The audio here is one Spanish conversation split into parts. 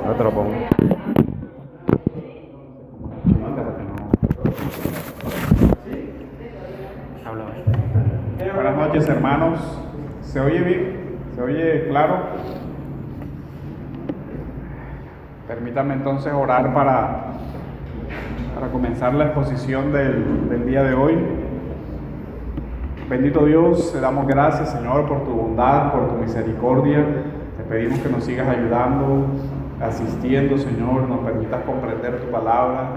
No te lo pongo. Buenas noches, hermanos. ¿Se oye bien? ¿Se oye claro? Permítanme entonces orar para comenzar la exposición del día de hoy. Bendito Dios, te damos gracias, Señor, por tu bondad, por tu misericordia. Te pedimos que nos sigas ayudando, asistiendo, Señor, nos permitas comprender tu palabra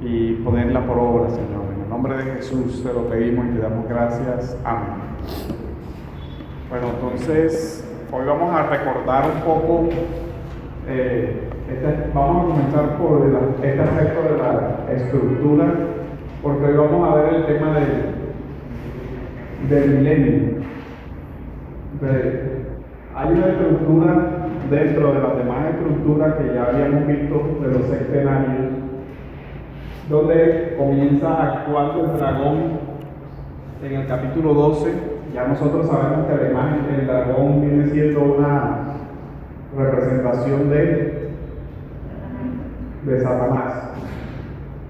y ponerla por obra, Señor. En el nombre de Jesús te lo pedimos y te damos gracias. Amén. Bueno, entonces, hoy vamos a recordar un poco, vamos a comenzar por este aspecto de la estructura, porque hoy vamos a ver el tema del milenio. Hay una estructura dentro de las demás estructuras que ya habíamos visto de los sextenarios, donde comienza actuando el dragón en el capítulo 12. Ya nosotros sabemos que además el dragón viene siendo una representación de Satanás.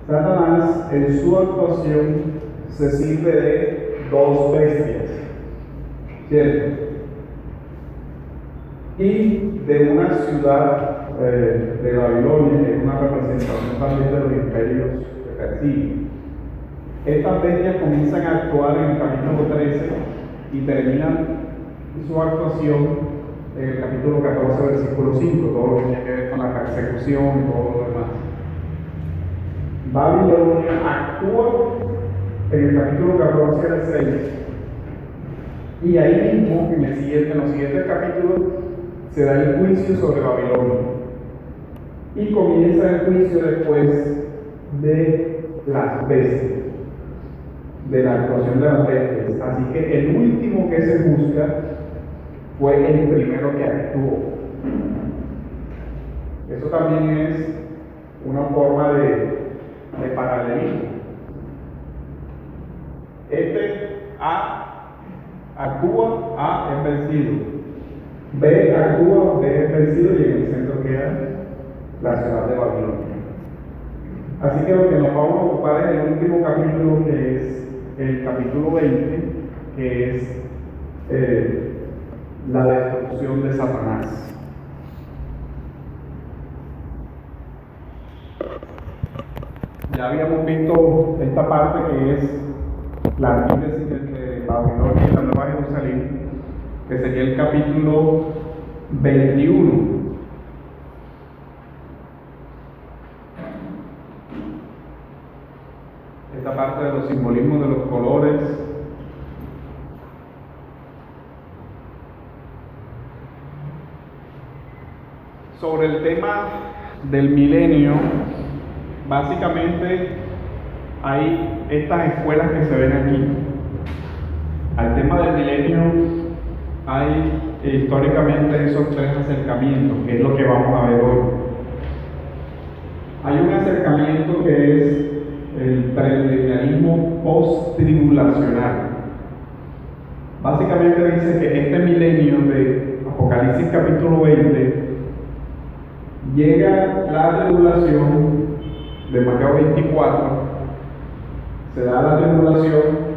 Satanás en su actuación se sirve de dos bestias, ¿cierto? Y de una ciudad de Babilonia, que es una representación también de los imperios que persiguen. Estas bestias comienzan a actuar en el capítulo 13 y terminan su actuación en el capítulo 14, versículo 5, todo lo que tiene que ver con la persecución y todo lo demás. Babilonia actúa en el capítulo 14 al 6, y ahí mismo, en los siguientes capítulos, se da el juicio sobre Babilonia. Y comienza el juicio después de las bestias, de la actuación de las bestias. Así que el último que se juzga fue el primero que actuó. Eso también es una forma de paralelismo. A actúa, A es vencido. B actúa, B es vencido, y en el centro queda la ciudad de Babilonia. Así que lo que nos vamos a ocupar es el último capítulo, que es el capítulo 20, que es la destrucción de Satanás. Ya habíamos visto esta parte que es la antítesis entre Babilonia y la Nueva Jerusalén, que sería el capítulo 21. Esta parte de los simbolismos de los colores. Sobre el tema del milenio, básicamente hay estas escuelas que se ven aquí. Al tema del milenio hay históricamente esos tres acercamientos, que es lo que vamos a ver hoy. Hay un acercamiento que es el premilenialismo post-tribulacional. Básicamente dice que este milenio de Apocalipsis capítulo 20 llega la tribulación de Mateo 24, se da la tribulación.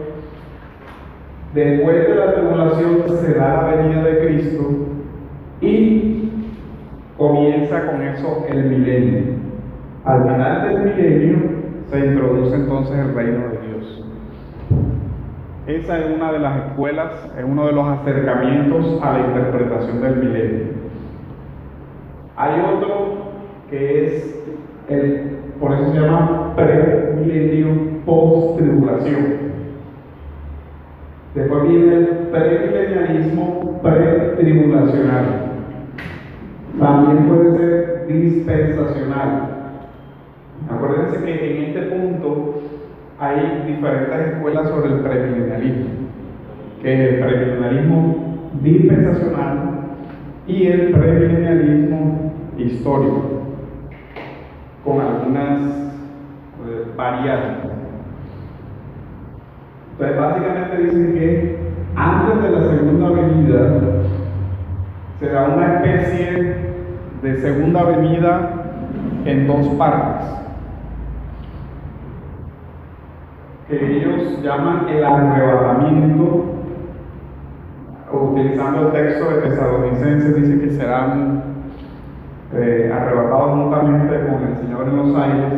Después de la tribulación se da la venida de Cristo y comienza con eso el milenio. Al final del milenio se introduce entonces el reino de Dios. Esa es una de las escuelas, es uno de los acercamientos a la interpretación del milenio. Hay otro que es por eso se llama premilenio post-tribulación. Después viene el premilenialismo pretribulacional. También puede ser dispensacional. Acuérdense que en este punto hay diferentes escuelas sobre el premilenialismo, que es el premilenialismo dispensacional y el premilenialismo histórico, con algunas variantes. Entonces básicamente dicen que antes de la segunda venida se da una especie de segunda venida en dos partes, que ellos llaman el arrebatamiento. Utilizando el texto de Tesalonicenses, dice que serán arrebatados juntamente con el Señor en los aires.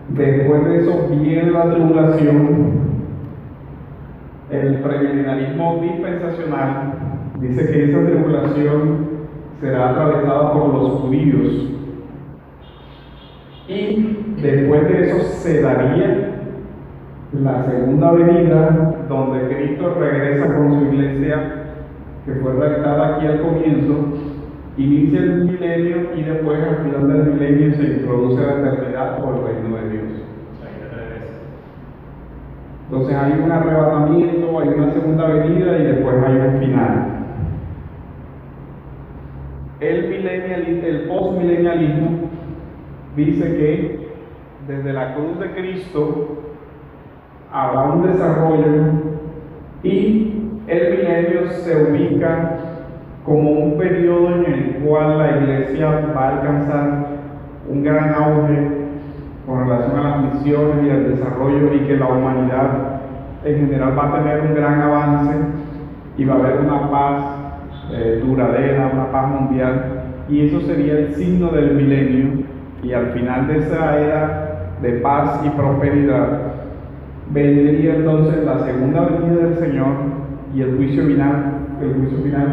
Después de eso viene la tribulación. El premilenialismo dispensacional dice que esa tribulación será atravesada por los judíos, y después de eso se daría la segunda venida, donde Cristo regresa con su iglesia, que fue redactada aquí al comienzo, inicia el milenio y después al final del milenio se introduce la eternidad o el reino de Dios. Entonces hay un arrebatamiento, hay una segunda venida y después hay un final. El postmilenialismo dice que desde la cruz de Cristo habrá un desarrollo y el milenio se ubica como un periodo en el cual la iglesia va a alcanzar un gran auge con relación a las misiones y al desarrollo, y que la humanidad en general va a tener un gran avance y va a haber una paz duradera, una paz mundial, y eso sería el signo del milenio. Y al final de esa era de paz y prosperidad vendría entonces la segunda venida del Señor y el juicio final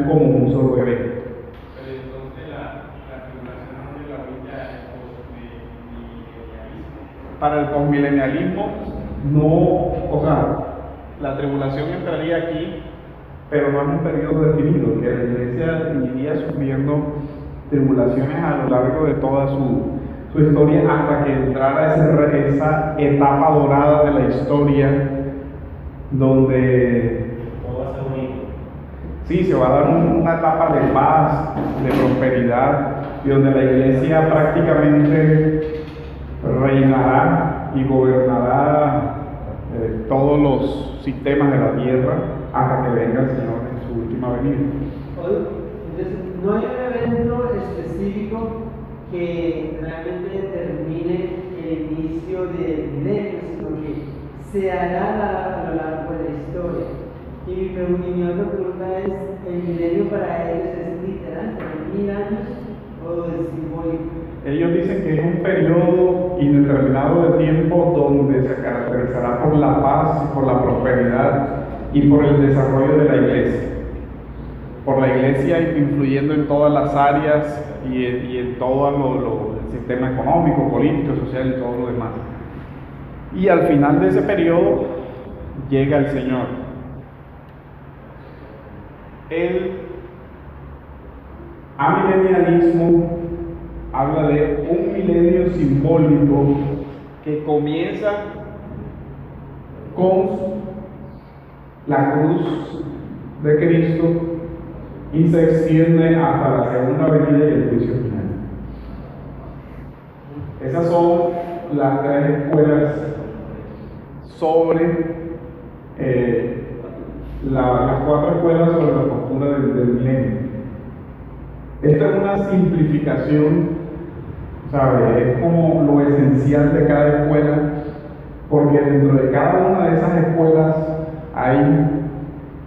como un solo evento. Pero entonces la tribulación no se la brilla el postmilenialismo. Para el postmilenialismo no, o sea, la tribulación entraría aquí, pero no en un periodo definido, que la iglesia iría sufriendo tribulaciones a lo largo de toda su historia, hasta que entrara esa etapa dorada de la historia, donde Todo va a ser bonito. sí, se va a dar una etapa de paz, de prosperidad, y donde la iglesia prácticamente reinará y gobernará todos los sistemas de la tierra hasta que venga el Señor en su última venida. Entonces, no hay un evento específico que realmente determine el inicio del milenio, sino que se hará a lo largo de la historia. Y mi otra pregunta es, ¿el milenio para ellos es literal, de 1000 años, o es simbólico? Ellos dicen que es un periodo indeterminado de tiempo donde se caracterizará por la paz y por la prosperidad y por el desarrollo de la iglesia. Por la iglesia influyendo en todas las áreas y en todo el sistema económico, político, social y todo lo demás. Y al final de ese periodo llega el Señor. El amilenialismo habla de un milenio simbólico que comienza con la cruz de Cristo y se extiende hasta la segunda venida y el juicio final. Esas son las tres escuelas sobre las cuatro escuelas sobre la postura del milenio. Esta es una simplificación, ¿sabe? Es como lo esencial de cada escuela, porque dentro de cada una de esas escuelas hay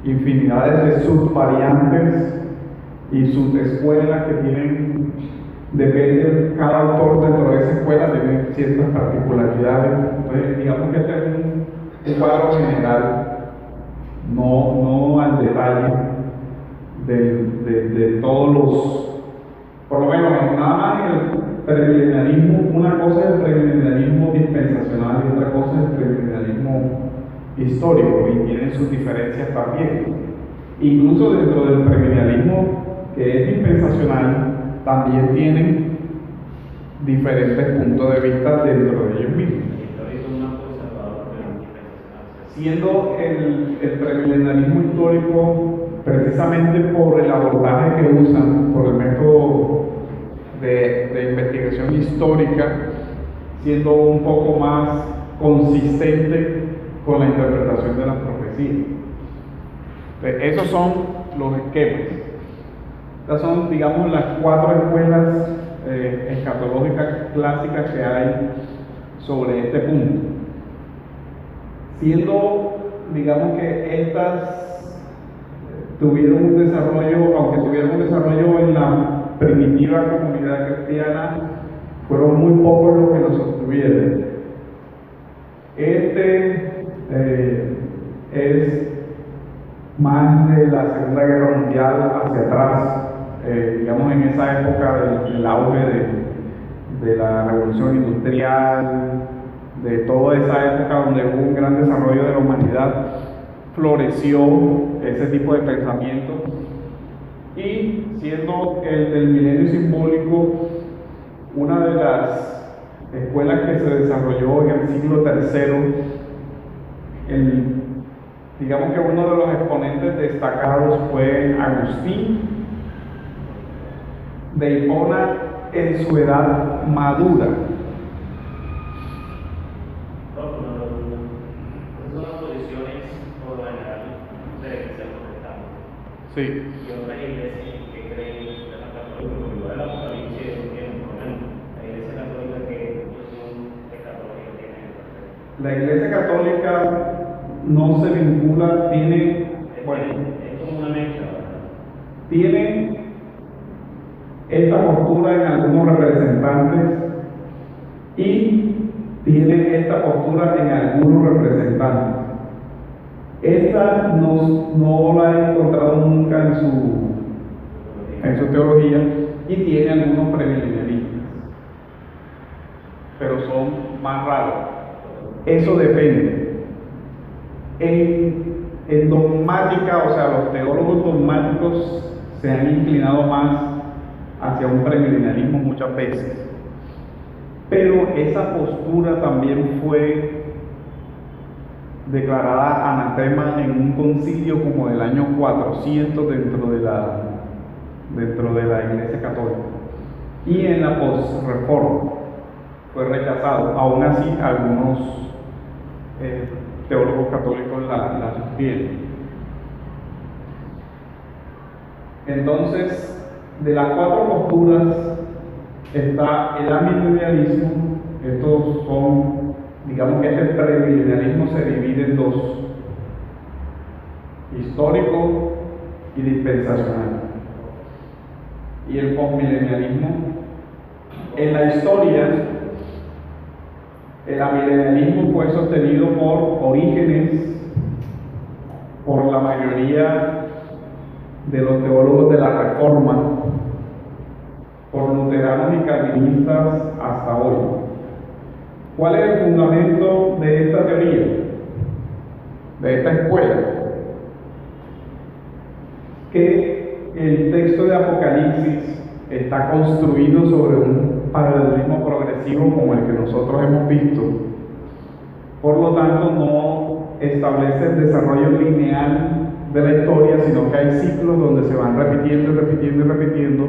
infinidades de subvariantes y subescuelas que tienen, depende, cada autor dentro de esa escuela tiene ciertas particularidades. Entonces, digamos que este es un cuadro general, no al detalle de todos los, por lo menos nada más en el premilenialismo. Una cosa es el premilenialismo dispensacional y otra cosa es el premilenialismo histórico, y tienen sus diferencias también. Incluso dentro del premilenialismo que es dispensacional también tienen diferentes puntos de vista dentro de ellos mismos. Siendo el premilenialismo histórico, precisamente por el abordaje que usan, por el método de investigación histórica, siendo un poco más consistente con la interpretación de las profecías. Esos son los esquemas. Estas son, digamos, las 4 escuelas escatológicas clásicas que hay sobre este punto. Siendo, digamos que estas tuvieron un desarrollo, aunque tuvieron un desarrollo en la primitiva comunidad cristiana, fueron muy pocos los que lo sostuvieron. Este es más de la Segunda Guerra Mundial hacia atrás, digamos en esa época del auge de la revolución industrial, de toda esa época donde hubo un gran desarrollo de la humanidad, floreció ese tipo de pensamiento. Y siendo el del milenio simbólico una de las escuelas que se desarrolló en el siglo III, digamos que uno de los exponentes destacados fue Agustín de Hipona en su edad madura. Son las posiciones por lo general de la iglesia protestante. Sí. Y otras iglesias que creen en el sistema católico, porque igual el Apocalipsis tiene un problema. La iglesia católica que son escatológicos tiene. La iglesia católica no se vincula, tiene, bueno, es como una mezcla, ¿verdad? tiene esta postura en algunos representantes y tiene esta postura en algunos representantes. Esta no la he encontrado nunca en su teología y tiene algunos premilenialistas, pero son más raros. Eso depende. En dogmática, o sea, los teólogos dogmáticos se han inclinado más hacia un premilenialismo muchas veces. Pero esa postura también fue declarada anatema en un concilio como del año 400 dentro de la Iglesia Católica. Y en la posreforma fue rechazado. Aún así, algunos teólogos católicos la sostienen. Entonces, de las 4 posturas está el amilenialismo. Estos son, digamos que este premilenialismo se divide en 2: histórico y dispensacional. Y el postmilenialismo. En la historia, el amilenialismo fue sostenido por Orígenes, por la mayoría de los teólogos de la Reforma, por luteranos y calvinistas hasta hoy. ¿Cuál es el fundamento de esta teoría, de esta escuela? Que el texto de Apocalipsis está construido sobre un paralelismo progresivo como el que nosotros hemos visto. Por lo tanto, no establece el desarrollo lineal de la historia, sino que hay ciclos donde se van repitiendo y repitiendo y repitiendo.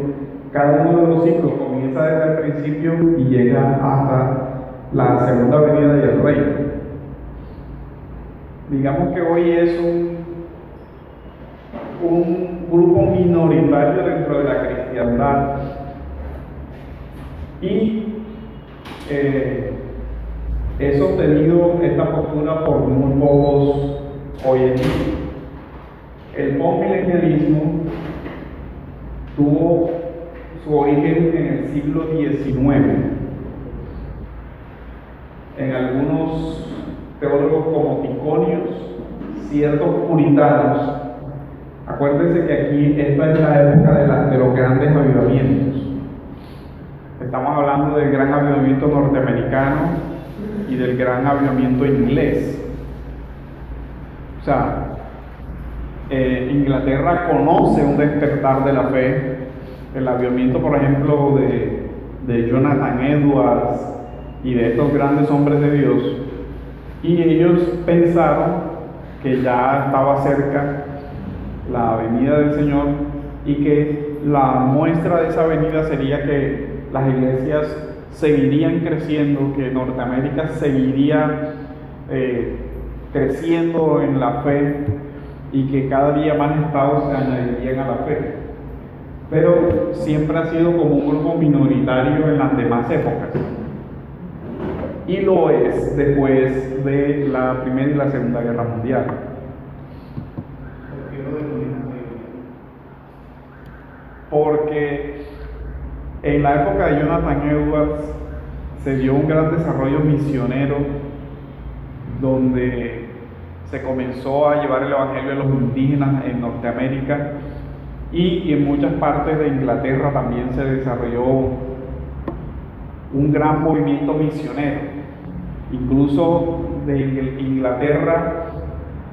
Cada uno de los ciclos comienza desde el principio y llega hasta la segunda venida del Rey. Digamos que hoy es un grupo minoritario dentro de la cristiandad y he sostenido esta postura por muy pocos hoy en día. El postmilenialismo tuvo su origen en el siglo XIX. En algunos teólogos como Ticonios, ciertos puritanos. Acuérdense que aquí esta es la época de los grandes avivamientos. Estamos hablando del gran avivamiento norteamericano y del gran avivamiento inglés. O sea, Inglaterra conoce un despertar de la fe. El avivamiento, por ejemplo, de Jonathan Edwards y de estos grandes hombres de Dios, y ellos pensaron que ya estaba cerca la venida del Señor y que la muestra de esa venida sería que las iglesias seguirían creciendo, que Norteamérica seguiría creciendo en la fe y que cada día más estados se añadirían a la fe. pero siempre ha sido como un grupo minoritario en las demás épocas. Y lo es después de la Primera y la Segunda Guerra Mundial. ¿Por qué lo denominan hoy? Porque en la época de Jonathan Edwards se dio un gran desarrollo misionero donde se comenzó a llevar el evangelio a los indígenas en Norteamérica y en muchas partes de Inglaterra también se desarrolló un gran movimiento misionero. Incluso de Inglaterra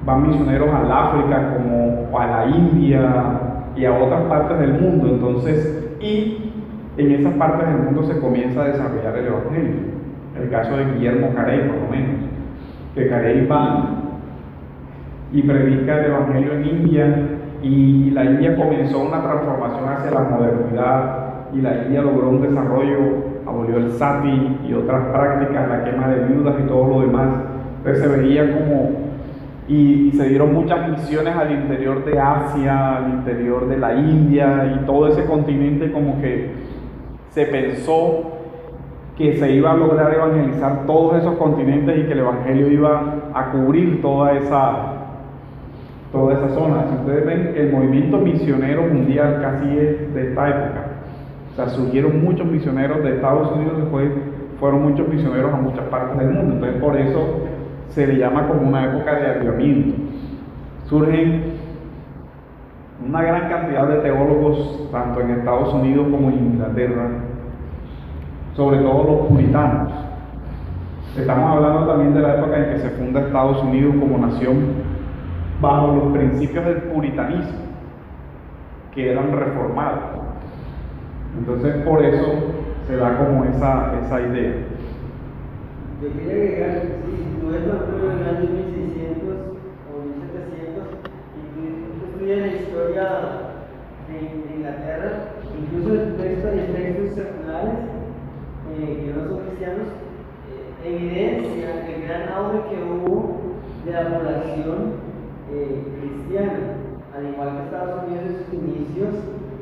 van misioneros al África como a la India y a otras partes del mundo. Entonces, y en esas partes del mundo se comienza a desarrollar el evangelio. El caso de Guillermo Carey, por lo menos, que Carey va y predica el evangelio en India, y la India comenzó una transformación hacia la modernidad, y la India logró un desarrollo, abolió el sati y otras prácticas, la quema de viudas y todo lo demás. Entonces se veía como, y se dieron muchas misiones al interior de Asia, al interior de la India y todo ese continente, como que se pensó que se iba a lograr evangelizar todos esos continentes y que el evangelio iba a cubrir toda esa zona. Si ustedes ven, el movimiento misionero mundial casi es de esta época. O sea, surgieron muchos misioneros de Estados Unidos, después fueron muchos misioneros a muchas partes del mundo. Entonces, por eso se le llama como una época de avivamiento. Surgen una gran cantidad de teólogos, tanto en Estados Unidos como en Inglaterra, sobre todo los puritanos. Estamos hablando también de la época en que se funda Estados Unidos como nación bajo los principios del puritanismo, que eran reformados. Entonces, por eso se da como esa idea. Yo quería agregar, si tú ves por ejemplo en el año 1600 o 1700, y tú estudias la historia de Inglaterra, incluso en textos seculares que no son cristianos, evidencia el gran auge que hubo de la población cristiana, al igual que Estados Unidos en sus inicios,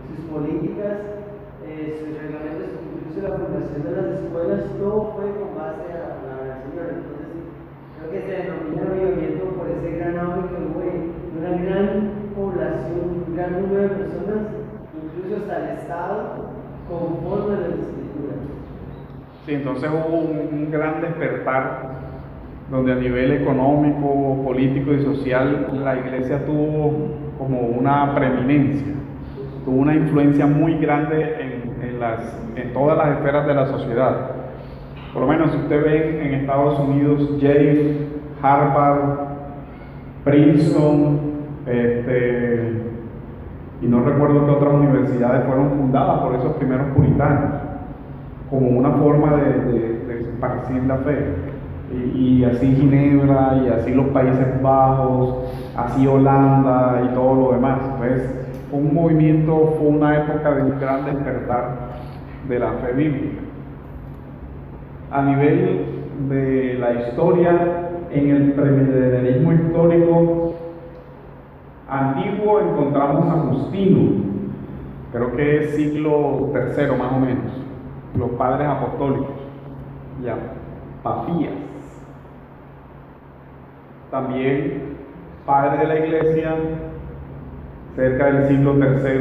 sus políticas, sus reglamentos, incluso la fundación de las escuelas, todo fue con base a la palabra del Señor. Entonces, creo que se denomina avivamiento por ese gran auge que hubo de una gran población, un gran número de personas, incluso hasta el Estado, conforme a las Escrituras. Sí, entonces hubo un gran despertar donde a nivel económico, político y social la iglesia tuvo como una preeminencia, tuvo una influencia muy grande en todas las esferas de la sociedad. Por lo menos si usted ve en Estados Unidos, Yale, Harvard, Princeton, y no recuerdo qué otras universidades fueron fundadas por esos primeros puritanos, como una forma de esparcir la fe. Y así Ginebra, y así los Países Bajos, así Holanda y todo lo demás. Entonces, fue un movimiento, fue una época de un gran despertar de la fe bíblica. A nivel de la historia, en el premilenialismo histórico antiguo encontramos a Justino, creo que es siglo III más o menos, los padres apostólicos, ya, Papías. También padre de la iglesia, cerca del siglo III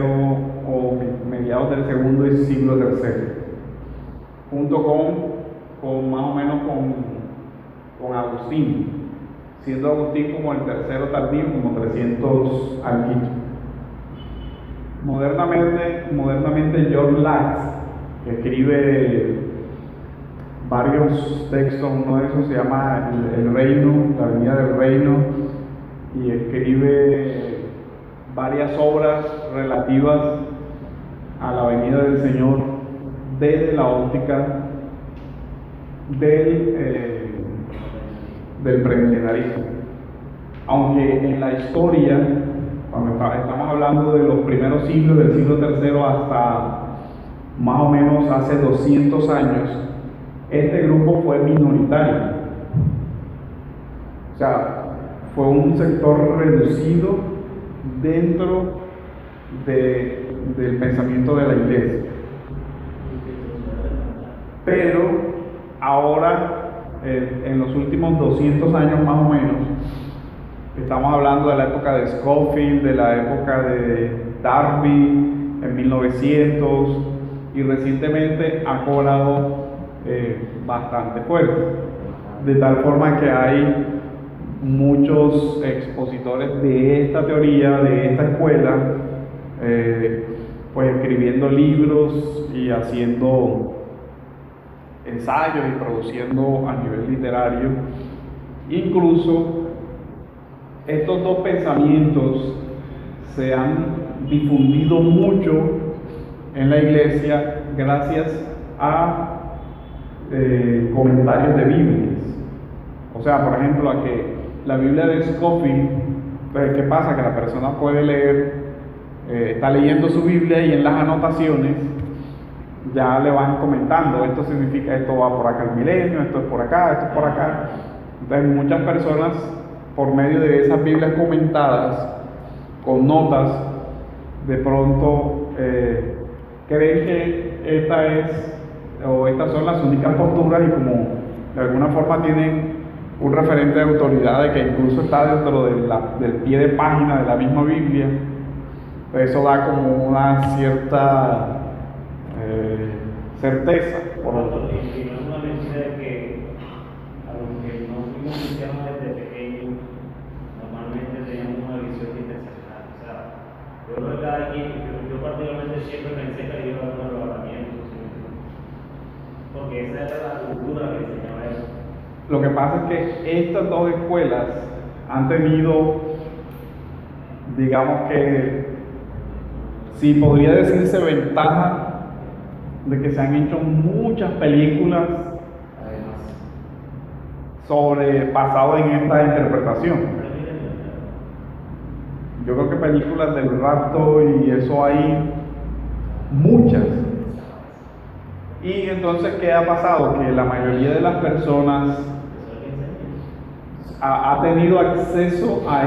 o mediados del segundo y siglo III, junto con más o menos con Agustín, siendo Agustín como el tercero tardío, como 300 alquitos. Modernamente John Lax, que escribe varios textos, uno de esos se llama El Reino, la Venida del Reino, y escribe varias obras relativas a la venida del Señor desde la óptica del premilenarismo. Aunque en la historia, cuando estamos hablando de los primeros siglos, del siglo III hasta más o menos hace 200 años, este grupo fue minoritario. O sea, fue un sector reducido dentro del pensamiento de la iglesia. Pero ahora, en los últimos 200 años más o menos, estamos hablando de la época de Scofield, de la época de Darby en 1900, y recientemente ha cobrado bastante fuerte, de tal forma que hay muchos expositores de esta teoría, de esta escuela, pues escribiendo libros y haciendo ensayos y produciendo a nivel literario. Incluso estos dos pensamientos se han difundido mucho en la iglesia gracias a comentarios de Biblias. O sea, por ejemplo, a que la Biblia de Scofield, pues, ¿qué pasa? Que la persona puede leer, está leyendo su Biblia y en las anotaciones ya le van comentando, esto significa, esto va por acá el milenio, esto es por acá, esto es por acá. Entonces muchas personas, por medio de esas Biblias comentadas, con notas, de pronto creen que estas son las únicas posturas, y como de alguna forma tienen un referente de autoridad de que incluso está dentro del pie de página de la misma Biblia, pues eso da como una cierta certeza. Y no es una mentira de que a los que no fuimos cristianos desde pequeños, normalmente teníamos una visión interseccional. O sea, yo creo que cada quien, yo particularmente siempre pensé que iba a haber un arrebatamiento, porque esa era la cultura que enseñaba eso. Lo que pasa es que estas dos escuelas han tenido, digamos que, si podría decirse, ventaja de que se han hecho muchas películas basado en esta interpretación. Yo creo que películas del rapto y eso hay muchas. Y entonces, ¿qué ha pasado? Que la mayoría de las personas ha tenido acceso a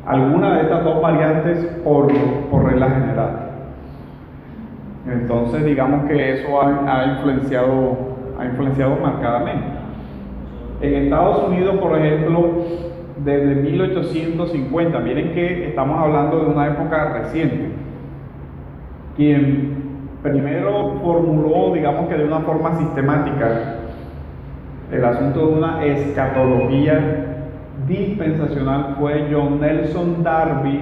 alguna de estas dos variantes por regla general. Entonces, digamos que eso ha influenciado marcadamente. En Estados Unidos, por ejemplo, desde 1850, miren que estamos hablando de una época reciente, quien primero formuló, digamos que de una forma sistemática, el asunto de una escatología dispensacional fue John Nelson Darby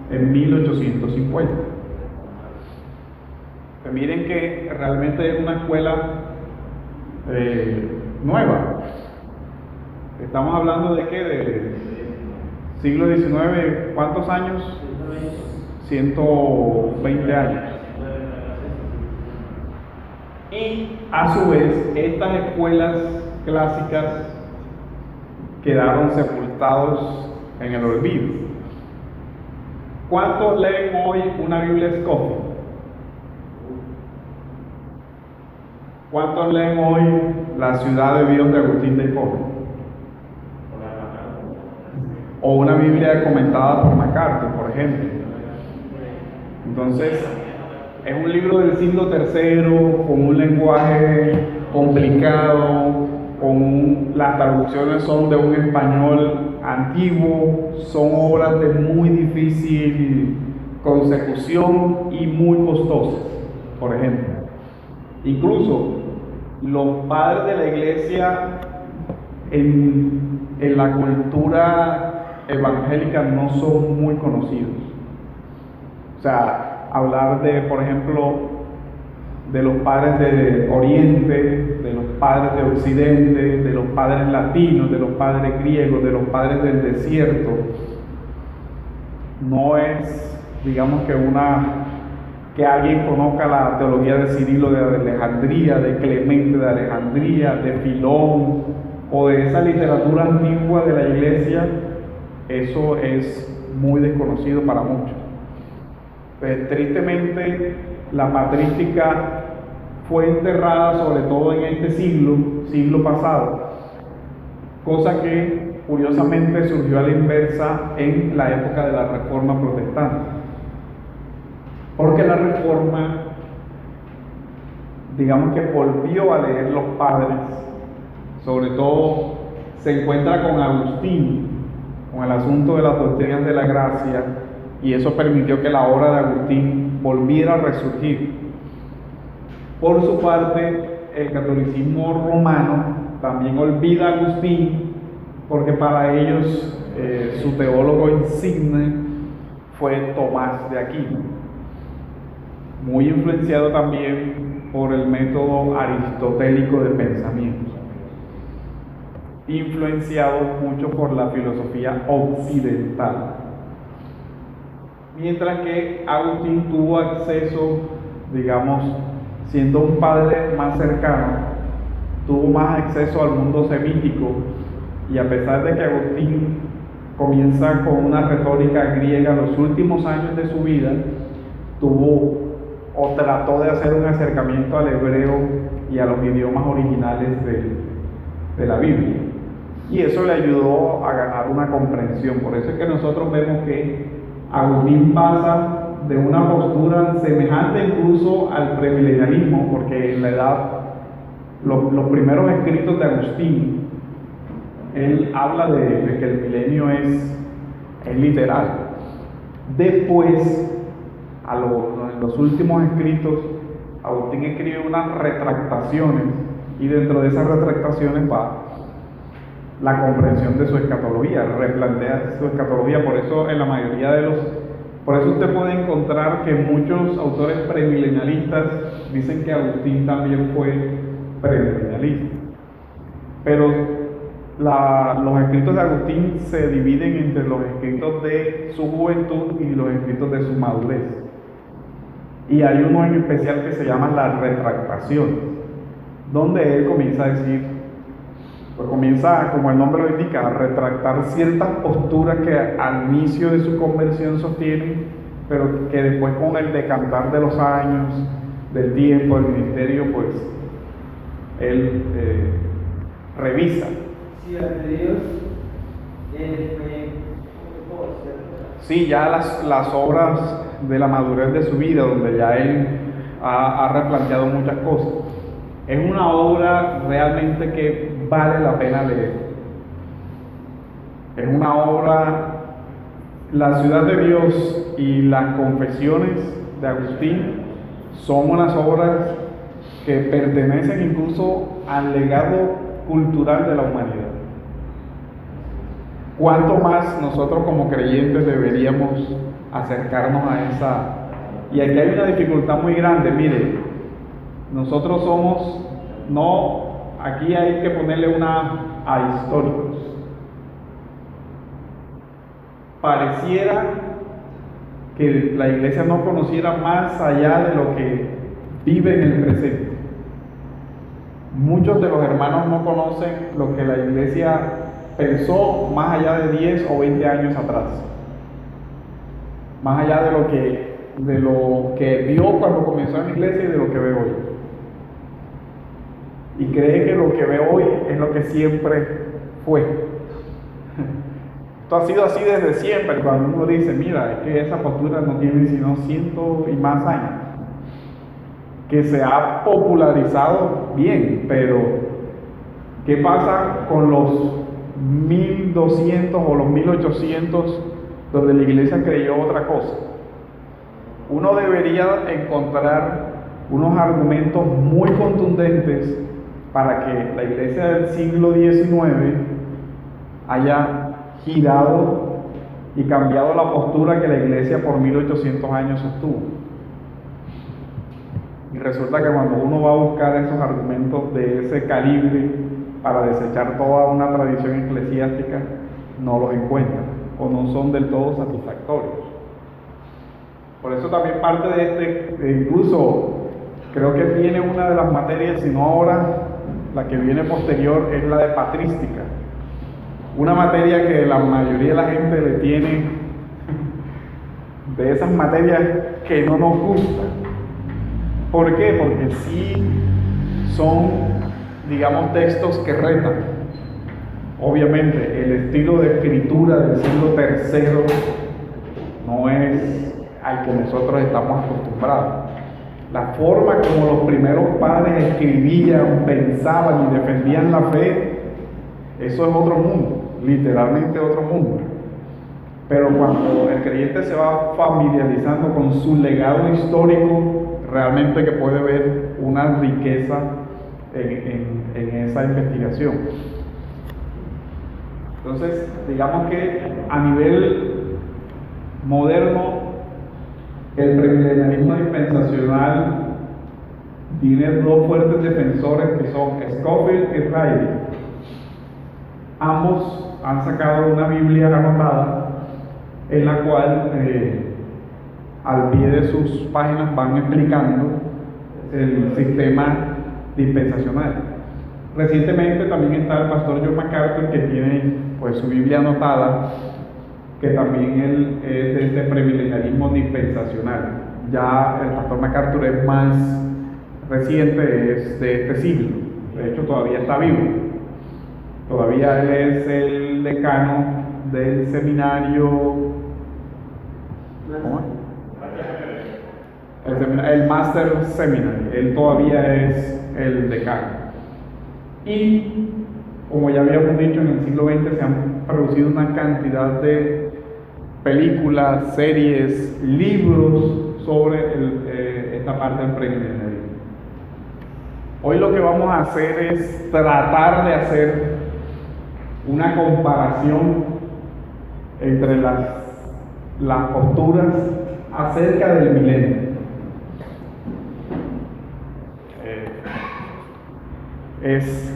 en 1850. Miren que realmente es una escuela nueva. Estamos hablando de qué, de siglo XIX, ¿cuántos años? 120 años. Y a su vez, estas escuelas clásicas quedaron sepultados en el olvido. ¿Cuántos leen hoy una Biblia Scofield? ¿Cuántos leen hoy La ciudad de Dios de Agustín de Hipona? O una Biblia comentada por MacArthur, por ejemplo. Entonces, es un libro del siglo III, con un lenguaje complicado, las traducciones son de un español antiguo, son obras de muy difícil consecución y muy costosas, por ejemplo. Incluso los padres de la iglesia en la cultura evangélica no son muy conocidos. O sea, hablar de, por ejemplo, de los padres de Oriente, de los padres de Occidente, de los padres latinos, de los padres griegos, de los padres del desierto, no es, digamos que alguien conozca la teología de Cirilo de Alejandría, de Clemente de Alejandría, de Filón, o de esa literatura antigua de la iglesia. Eso es muy desconocido para muchos. Pues, tristemente, la patrística fue enterrada sobre todo en este siglo pasado, cosa que curiosamente surgió a la inversa en la época de la Reforma Protestante. porque la Reforma, digamos que volvió a leer los padres, sobre todo se encuentra con Agustín, con el asunto de las doctrinas de la gracia, y eso permitió que la obra de Agustín volviera a resurgir. Por su parte, el catolicismo romano también olvida a Agustín, porque para ellos su teólogo insigne fue Tomás de Aquino, muy influenciado también por el método aristotélico de pensamiento, influenciado mucho por la filosofía occidental. Mientras que Agustín tuvo acceso, digamos, siendo un padre más cercano, tuvo más acceso al mundo semítico, y a pesar de que Agustín comienza con una retórica griega los últimos años de su vida, tuvo o trató de hacer un acercamiento al hebreo y a los idiomas originales de la Biblia, y eso le ayudó a ganar una comprensión. Por eso es que nosotros vemos que Agustín pasa de una postura semejante incluso al premilenialismo, porque en la edad, los primeros escritos de Agustín, él habla de que el milenio es literal. Después, en los últimos escritos, Agustín escribe unas retractaciones, y dentro de esas retractaciones va la comprensión de su escatología, replantea su escatología. Por eso en la mayoría por eso usted puede encontrar que muchos autores premilenialistas dicen que Agustín también fue premilenialista. Pero los escritos de Agustín se dividen entre los escritos de su juventud y los escritos de su madurez. Y hay uno en especial que se llama las retractaciones, donde él comienza a decir, pues comienza, como el nombre lo indica, a retractar ciertas posturas que al inicio de su conversión sostienen, pero que después con el decantar de los años, del tiempo, del ministerio, pues él revisa. Sí, ante Dios, Sí, ya las obras de la madurez de su vida, donde ya él ha replanteado muchas cosas. Es una obra realmente que vale la pena leer. Es una obra, La ciudad de Dios y las confesiones de Agustín son unas obras que pertenecen incluso al legado cultural de la humanidad. ¿Cuánto más nosotros como creyentes deberíamos acercarnos a esa? Y aquí hay una dificultad muy grande. Mire, nosotros aquí hay que ponerle a históricos. Pareciera que la iglesia no conociera más allá de lo que vive en el presente. Muchos de los hermanos no conocen lo que la iglesia pensó más allá de 10 o 20 años atrás, más allá de lo que vio cuando comenzó en la iglesia y de lo que ve hoy. Y cree que lo que ve hoy es lo que siempre fue. Esto ha sido así desde siempre. Cuando uno dice, mira, es que esa postura no tiene sino 100 y más años, que se ha popularizado bien, pero ¿qué pasa con los 1200 o los 1800 donde la iglesia creyó otra cosa? Uno debería encontrar unos argumentos muy contundentes para que la iglesia del siglo XIX haya girado y cambiado la postura que la iglesia por 1800 años sostuvo. Y resulta que cuando uno va a buscar esos argumentos de ese calibre para desechar toda una tradición eclesiástica, no los encuentra o no son del todo satisfactorios. Por eso también parte de incluso creo que viene una de las materias, si no ahora, la que viene posterior, es la de patrística. Una materia que la mayoría de la gente le tiene, de esas materias que no nos gustan. ¿Por qué? Porque sí son, digamos, textos que retan. Obviamente, el estilo de escritura del siglo III no es al que nosotros estamos acostumbrados. La forma como los primeros padres escribían, pensaban y defendían la fe, eso es otro mundo, literalmente otro mundo. Pero cuando el creyente se va familiarizando con su legado histórico, realmente que puede ver una riqueza en esa investigación. Entonces, digamos que a nivel moderno, el premilenialismo dispensacional tiene dos fuertes defensores que son Scofield y Riley. Ambos han sacado una Biblia anotada en la cual al pie de sus páginas van explicando el sistema dispensacional. Recientemente también está el pastor John MacArthur, que tiene pues su Biblia anotada, que también él es de este premilenialismo dispensacional. Ya el pastor MacArthur es más reciente, es de este siglo, de hecho todavía está vivo. Todavía él es el decano del seminario, ¿cómo es? El Master Seminary, él todavía es el decano. Y como ya habíamos dicho, en el siglo XX se han producido una cantidad de películas, series, libros sobre esta parte del premilenialismo. Hoy lo que vamos a hacer es tratar de hacer una comparación entre las posturas acerca del milenio. Es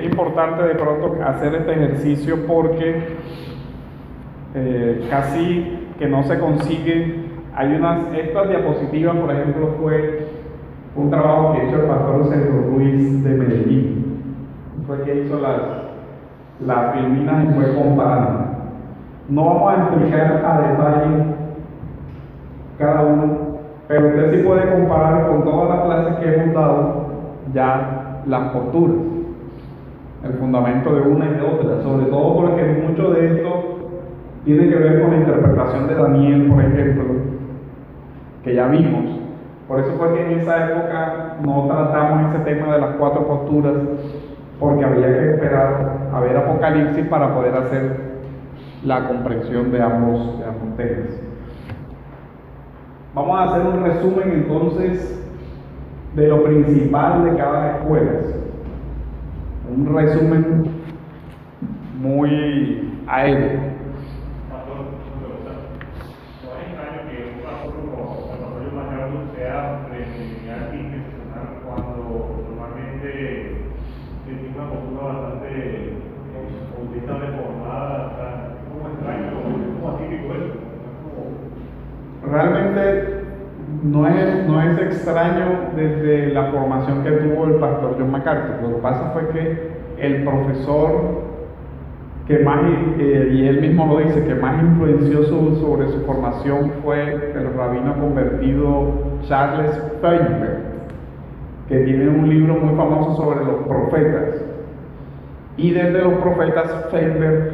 importante de pronto hacer este ejercicio porque casi que no se consigue. Estas diapositivas, por ejemplo, fue un trabajo que hizo el pastor Sergio Ruiz de Medellín. Fue que hizo las filminas y fue comparando. No vamos a explicar a detalle cada uno, pero usted sí puede comparar con todas las clases que hemos dado ya las posturas, el fundamento de una y de otra, sobre todo porque mucho de esto tiene que ver con la interpretación de Daniel, por ejemplo, que ya vimos. Por eso fue que en esa época no tratamos ese tema de las cuatro posturas, porque había que esperar a ver Apocalipsis para poder hacer la comprensión de ambos temas. Vamos a hacer un resumen entonces de lo principal de cada escuela. Un resumen muy aéreo. Pastor, no es extraño que un pastor como el pastor John MacArthur sea premilenial dispensacional cuando normalmente tiene una postura bastante autista reformada. Es como extraño, es como atípico eso. Realmente no es extraño desde la formación que tuvo el pastor John MacArthur. Lo que pasa fue que el profesor que más, y él mismo lo dice, que más influenció sobre su formación fue el rabino convertido Charles Feinberg, que tiene un libro muy famoso sobre los profetas. Y desde los profetas Feinberg,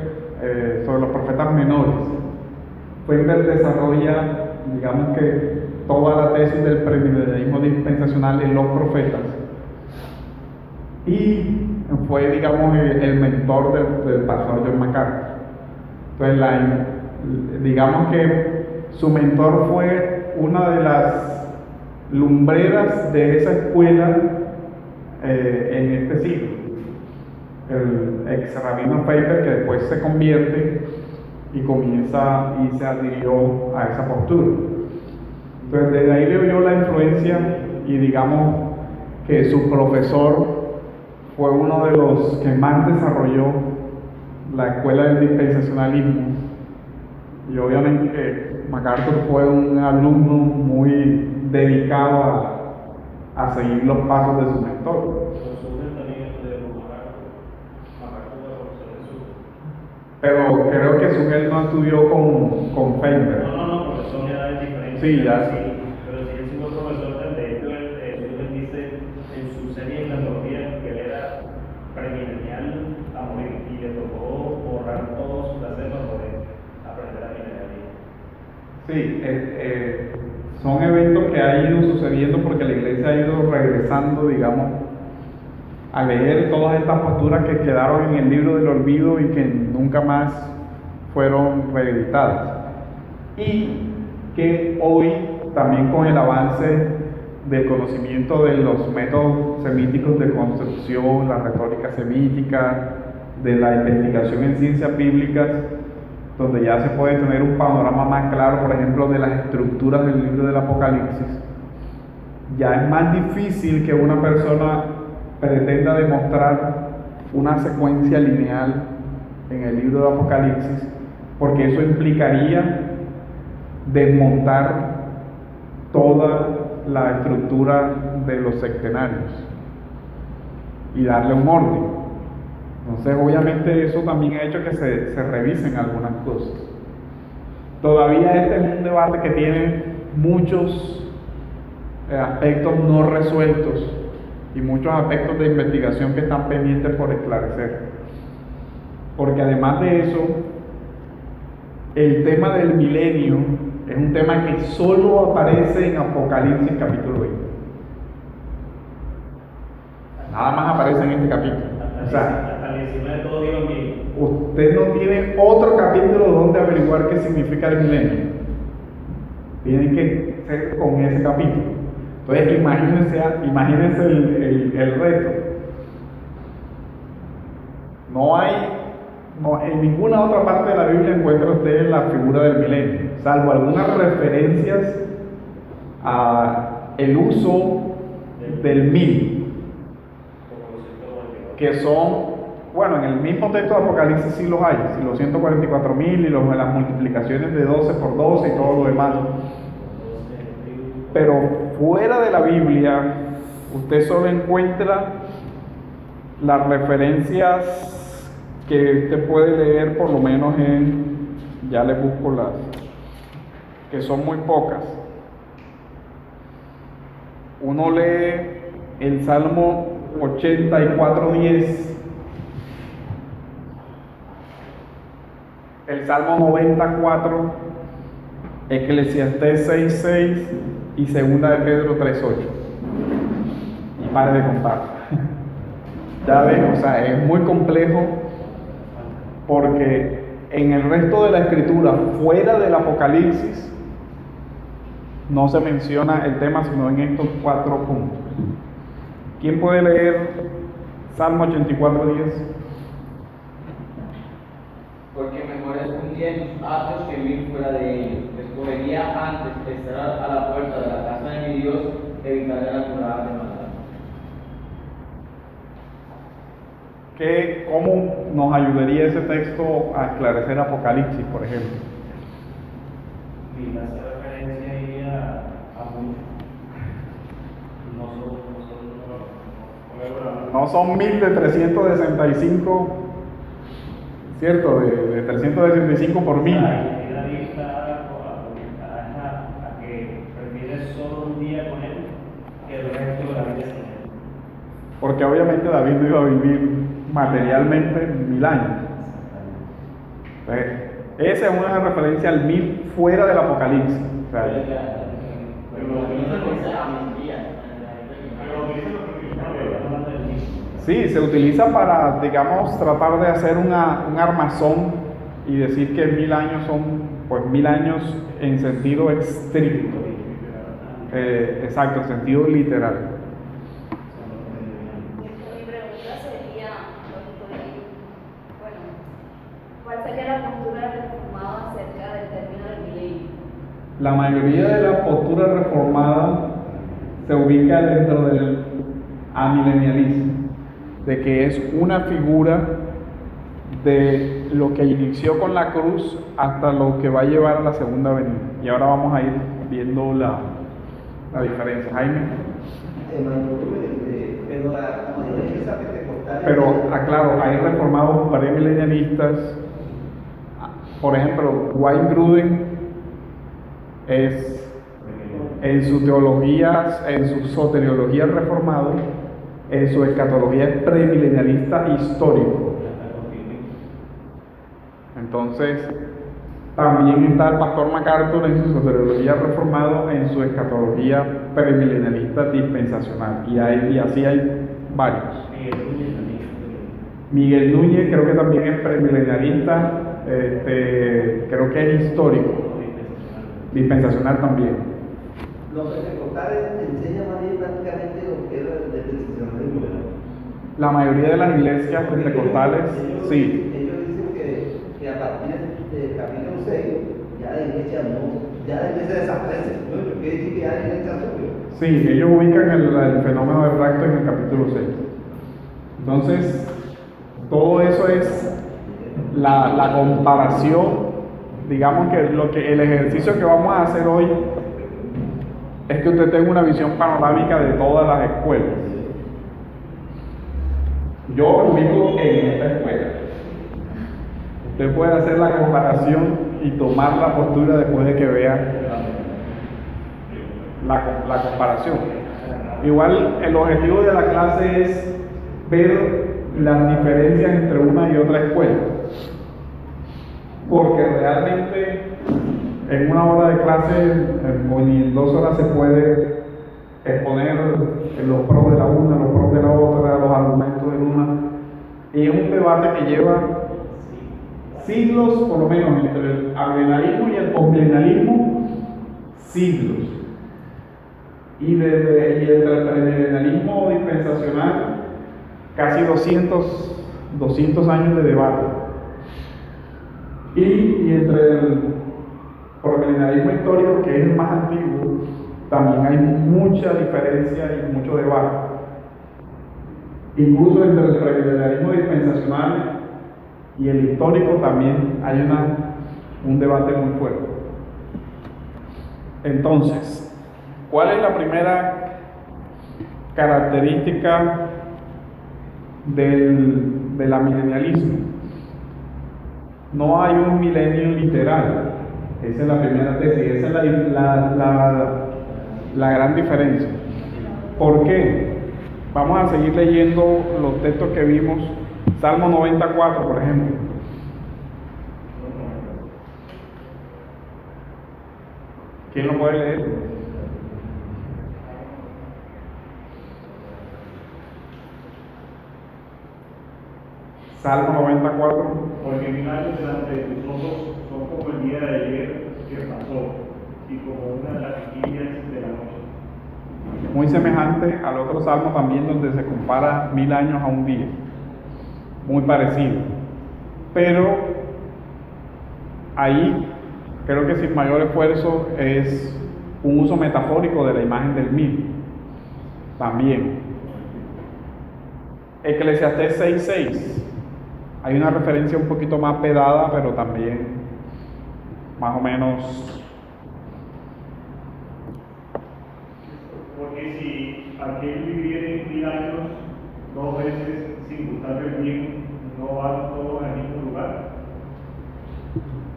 sobre los profetas menores, Feinberg desarrolla, digamos que toda la tesis del premilenialismo dispensacional en los profetas, y fue, digamos, el mentor del pastor John MacArthur. Entonces, digamos que su mentor fue una de las lumbreras de esa escuela en este siglo, el ex rabino Feinberg, que después se convierte y se adhirió a esa postura. Entonces, desde ahí le vio la influencia, y digamos que su profesor fue uno de los que más desarrolló la escuela del dispensacionalismo. Y obviamente que MacArthur fue un alumno muy dedicado a seguir los pasos de su mentor. Pero creo que Sugel no estudió con Feinberg. No, profesor ya es diferente. Sí, ya. Sí, pero si él fue profesor, de hecho, él dice en su serie de antología que él era premilenial a morir y le tocó borrar todos sus clases para poder aprender a minerar. Sí, son eventos que han ido sucediendo porque la iglesia ha ido regresando, digamos, a leer todas estas posturas que quedaron en el libro del olvido y que nunca más fueron reeditadas. Y que hoy, también con el avance del conocimiento de los métodos semíticos de construcción, la retórica semítica, de la investigación en ciencias bíblicas, donde ya se puede tener un panorama más claro, por ejemplo, de las estructuras del libro del Apocalipsis, ya es más difícil que una persona pretenda demostrar una secuencia lineal en el libro del Apocalipsis, porque eso implicaría desmontar toda la estructura de los sectenarios y darle un orden. Entonces, obviamente, eso también ha hecho que se revisen algunas cosas. Todavía este es un debate que tiene muchos aspectos no resueltos y muchos aspectos de investigación que están pendientes por esclarecer. Porque además de eso, el tema del milenio es un tema que solo aparece en Apocalipsis capítulo 20. Nada más aparece en este capítulo. O sea, hasta el 19 todo Dios mío. usted no tiene otro capítulo donde averiguar qué significa el milenio. Tienen que ser con ese capítulo. Entonces, imagínense el reto. No, en ninguna otra parte de la Biblia encuentra usted la figura del milenio, salvo algunas referencias a el uso del 1000. Que son, bueno, en el mismo texto de Apocalipsis sí los hay, si los 144.000 y las multiplicaciones de 12 por 12 y todo lo demás. Pero fuera de la Biblia, usted solo encuentra las referencias que usted puede leer, por lo menos ya le busco las, que son muy pocas. Uno lee el Salmo 84:10, el Salmo 94, Eclesiastés 6:6 y Segunda de Pedro 3:8. Y pare de contar. Ya ven, o sea, es muy complejo porque en el resto de la escritura, fuera del Apocalipsis, no se menciona el tema sino en estos 4 puntos. ¿Quién puede leer Salmo 84:10? Porque mejor es un día en tus atrios que 1000 fuera de ellos. Escogería antes estar a la puerta de la casa de mi Dios que evitar las muradas de maldad. ¿Cómo nos ayudaría ese texto a esclarecer Apocalipsis, por ejemplo? Y hace referencia ahí a muchos. No son 1000 de 365, ¿cierto? De 365 por 1000. Ahí David está a que prefiere solo un día con él que el resto de la vida sin él. Porque obviamente David no iba a vivir materialmente 1000 años. Entonces, esa es una referencia al 1000 fuera del Apocalipsis. O sea, sí, se utiliza para, digamos, tratar de hacer un armazón y decir que 1000 años son, pues, 1000 años en sentido estricto. Exacto, en sentido literal. Mi pregunta sería, ¿cuál sería la postura reformada acerca del término del milenio? La mayoría de la postura reformada se ubica dentro del amilenialismo, de que es una figura de lo que inició con la cruz hasta lo que va a llevar a la segunda venida. Y ahora vamos a ir viendo la diferencia. Jaime. Pero aclaro, hay reformados premilenialistas. Por ejemplo, Wayne Grudem es en su teología, en su soteriología reformado, en su escatología es premilenialista histórico. Entonces, También está el pastor MacArthur en su soteriología reformado, en su escatología premilenialista dispensacional. Y así hay varios. Miguel Núñez creo que también es premilenialista, creo que es histórico, dispensacional también. Los pentecostales enseñan más bien prácticamente lo que es la dispensacionalismo. La mayoría de las iglesias pentecostales, sí. Ellos dicen que a partir del capítulo 6 ya la iglesia desaparece. ¿No? ¿Qué dice que ya la iglesia subió? Sí, ellos ubican el fenómeno del rapto en el capítulo 6. Entonces, todo eso es la comparación, digamos que el ejercicio que vamos a hacer hoy es que usted tenga una visión panorámica de todas las escuelas. Yo ubico en esta escuela. Usted puede hacer la comparación y tomar la postura después de que vea la comparación. Igual el objetivo de la clase es ver las diferencias entre una y otra escuela, porque realmente en una hora de clase o ni en 2 horas se puede exponer los pros de la una, los pros de la otra, los argumentos de una, y es un debate que lleva siglos, por lo menos entre el amilenarismo y el posmilenarismo, siglos, y entre el premilenialismo dispensacional casi 200 años de debate, y entre el premilenialismo histórico, que es el más antiguo, también hay mucha diferencia y mucho debate. Incluso entre el premilenialismo dispensacional y el histórico también hay un debate muy fuerte. Entonces, ¿cuál es la primera característica del amilenialismo? No hay un milenio literal. Esa es la primera tesis, esa es la gran diferencia. ¿Por qué? Vamos a seguir leyendo los textos que vimos. Salmo 94, por ejemplo. ¿Quién lo puede leer? Salmo 94. Porque 1000 años delante de tus ojos son como el día de ayer que pasó y como una de las vigilias de la noche. Muy semejante al otro salmo también, donde se compara 1000 años a un día. Muy parecido. Pero ahí creo que sin mayor esfuerzo es un uso metafórico de la imagen del 1000. También. Eclesiastés 6:6. Hay una referencia un poquito más pedada, pero también más o menos. Porque si aquel viviere 1000 años 2 veces sin gustarle el bien, ¿no van todos al mismo lugar?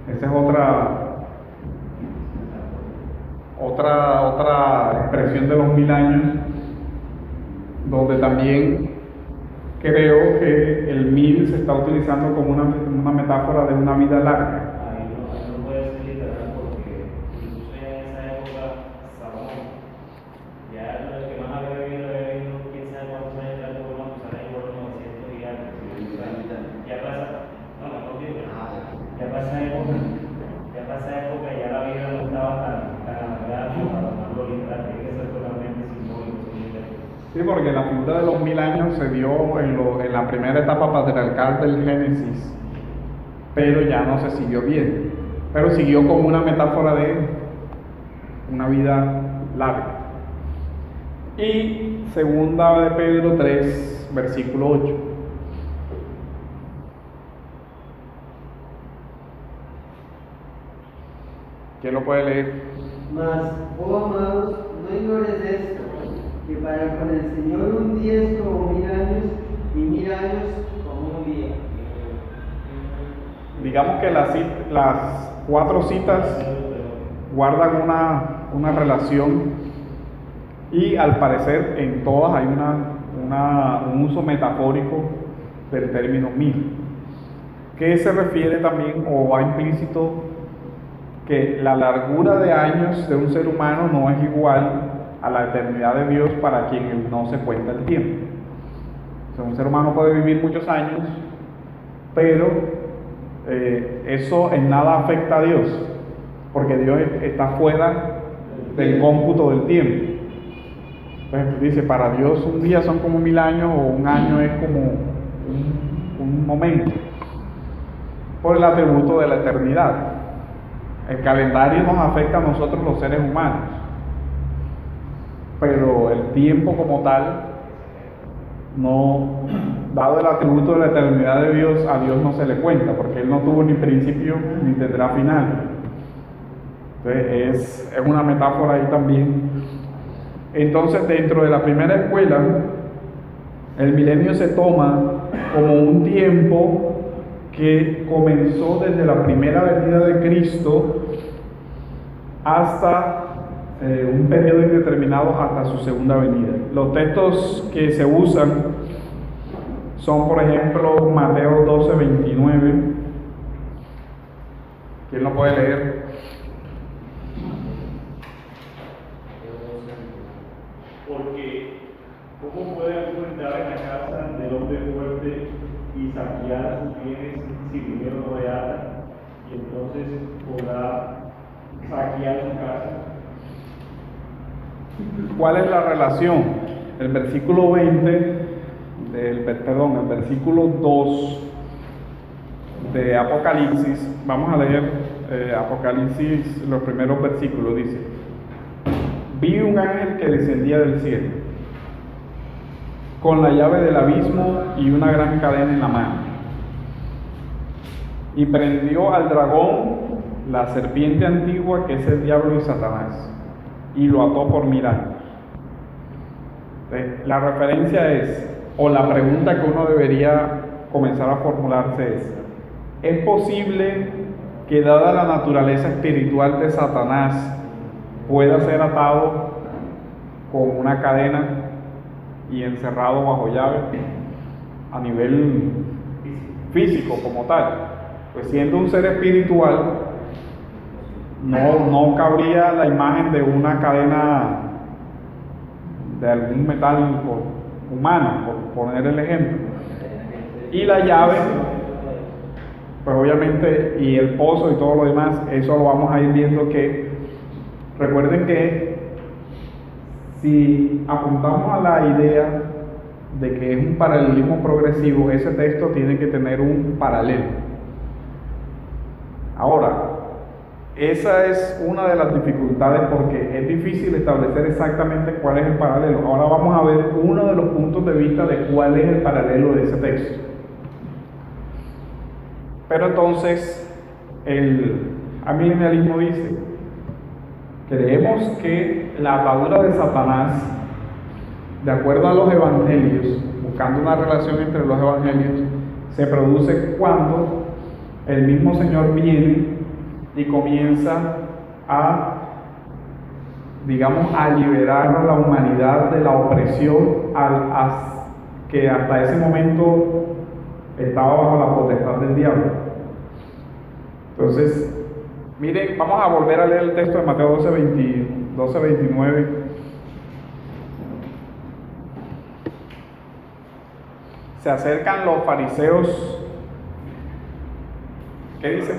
Esa es otra expresión de los 1000 años, donde también creo que el 1000 se está utilizando como una metáfora de una vida larga. Ahí no puede ser literal porque incluso ya en esa época Salomón, ya los que más había vivido quién sabe cuántos años ya tuvo una posada y por 900 y algo. Ya pasa época, ya la vida no estaba tan alargada como para tomarlo literal, tiene que ser totalmente simbólico. Sí, porque la figura de los 1000 años se dio en la primera etapa patriarcal del Génesis, pero ya no se siguió bien, pero siguió como una metáfora de una vida larga. Y segunda de Pedro 3, versículo 8. ¿Quién lo puede leer? Mas, oh amados, no ignores esto, que para con el Señor un día es como 1000 años y 1000 años como un día. Digamos que las 4 citas guardan una relación, y al parecer en todas hay un uso metafórico del término 1000, que se refiere también o va implícito que la largura de años de un ser humano no es igual a la eternidad de Dios para quien no se cuenta el tiempo. O sea, un ser humano puede vivir muchos años, pero eso en nada afecta a Dios, porque Dios está fuera del cómputo del tiempo. Entonces dice, para Dios un día son como 1000 años o un año es como un momento, por el atributo de la eternidad. El calendario nos afecta a nosotros los seres humanos, pero el tiempo como tal, no, dado el atributo de la eternidad de Dios, a Dios no se le cuenta, porque Él no tuvo ni principio ni tendrá final. Entonces es una metáfora ahí también. Entonces, dentro de la primera escuela, el milenio se toma como un tiempo que comenzó desde la primera venida de Cristo hasta un periodo indeterminado hasta su segunda venida. Los textos que se usan son, por ejemplo, Mateo 12:29. ¿Quién lo puede leer? Porque, ¿cómo puede alguno entrar en la casa del hombre fuerte y saquear sus bienes si primero no le ata? Y entonces podrá saquear su casa. ¿Cuál es la relación? El versículo 20, el versículo 2 de Apocalipsis, vamos a leer Apocalipsis, los primeros versículos, dice: vi un ángel que descendía del cielo, con la llave del abismo y una gran cadena en la mano, y prendió al dragón, la serpiente antigua, que es el diablo y Satanás, y lo ató por 1000 años. La referencia es, o la pregunta que uno debería comenzar a formularse ¿es posible que, dada la naturaleza espiritual de Satanás, pueda ser atado con una cadena y encerrado bajo llave a nivel físico como tal? Pues siendo un ser espiritual, no cabría la imagen de una cadena de algún metal humano, por poner el ejemplo. Y la llave, pues obviamente, y el pozo y todo lo demás, eso lo vamos a ir viendo. Que recuerden que si apuntamos a la idea de que es un paralelismo progresivo, ese texto tiene que tener un paralelo. Ahora, esa es una de las dificultades, porque es difícil establecer exactamente cuál es el paralelo. Ahora vamos a ver uno de los puntos de vista de cuál es el paralelo de ese texto. Pero entonces, el amilenialismo dice: creemos que la atadura de Satanás, de acuerdo a los evangelios, buscando una relación entre los evangelios, se produce cuando el mismo Señor viene y comienza a, digamos, a liberar a la humanidad de la opresión que hasta ese momento estaba bajo la potestad del diablo. Entonces, miren, vamos a volver a leer el texto de Mateo 12:29. Se acercan los fariseos. ¿Qué dicen?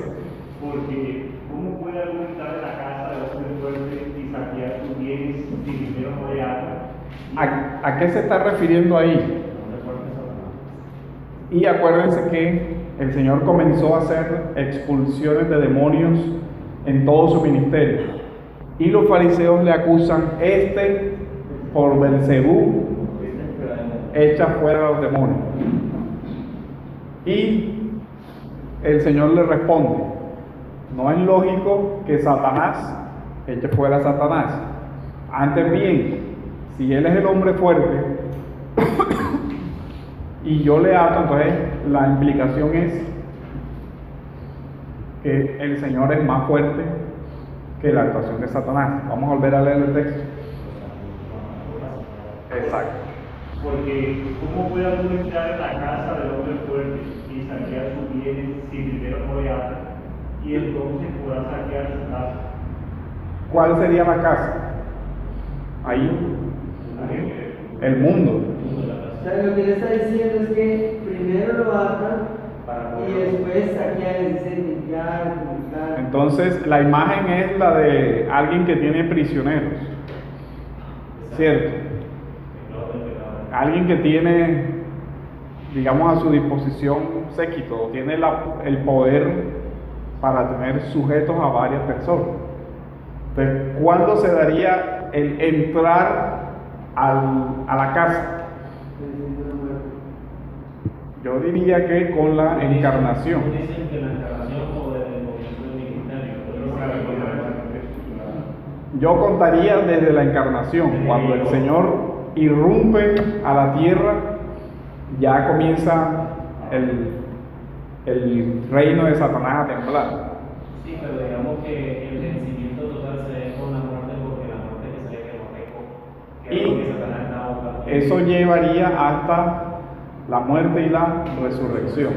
Porque, ¿cómo puede alguno entrar en la casa del hombre fuerte y saquear sus bienes si primero no le ata? ¿A qué se está refiriendo ahí? Y acuérdense que el Señor comenzó a hacer expulsiones de demonios en todo su ministerio. Y los fariseos le acusan: por Belcebú echa fuera a los demonios. Y el Señor le responde: no es lógico que Satanás eche fuera a Satanás. Antes bien, si él es el hombre fuerte y yo le ato, entonces la implicación es que el Señor es más fuerte que la actuación de Satanás. Vamos a volver a leer el texto. Exacto. Porque, ¿cómo puede alguno entrar en la casa del hombre fuerte y saquear sus bienes si primero no le ata? y entonces podrá saquear su casa. ¿Cuál sería la casa? Ahí, La gente. el mundo. O sea, lo que él está diciendo es que primero lo atan y después saquean, dice limpiar, publicar. Entonces, la imagen es la de alguien que tiene prisioneros, ¿cierto? Alguien que tiene, digamos, a su disposición séquito, tiene el poder para tener sujetos a varias personas. Entonces, ¿cuándo se daría el entrar a la casa? Yo diría que con la encarnación. Dicen que la encarnación o desde el comienzo del ministerio. Yo contaría desde la encarnación, cuando el Señor irrumpe a la tierra, ya comienza el reino de Satanás a temblar. Sí, pero digamos que el vencimiento total se ve con la muerte, porque la muerte que se ve que no pecó, que es lo que Satanás está buscando. Eso llevaría hasta la muerte y la resurrección.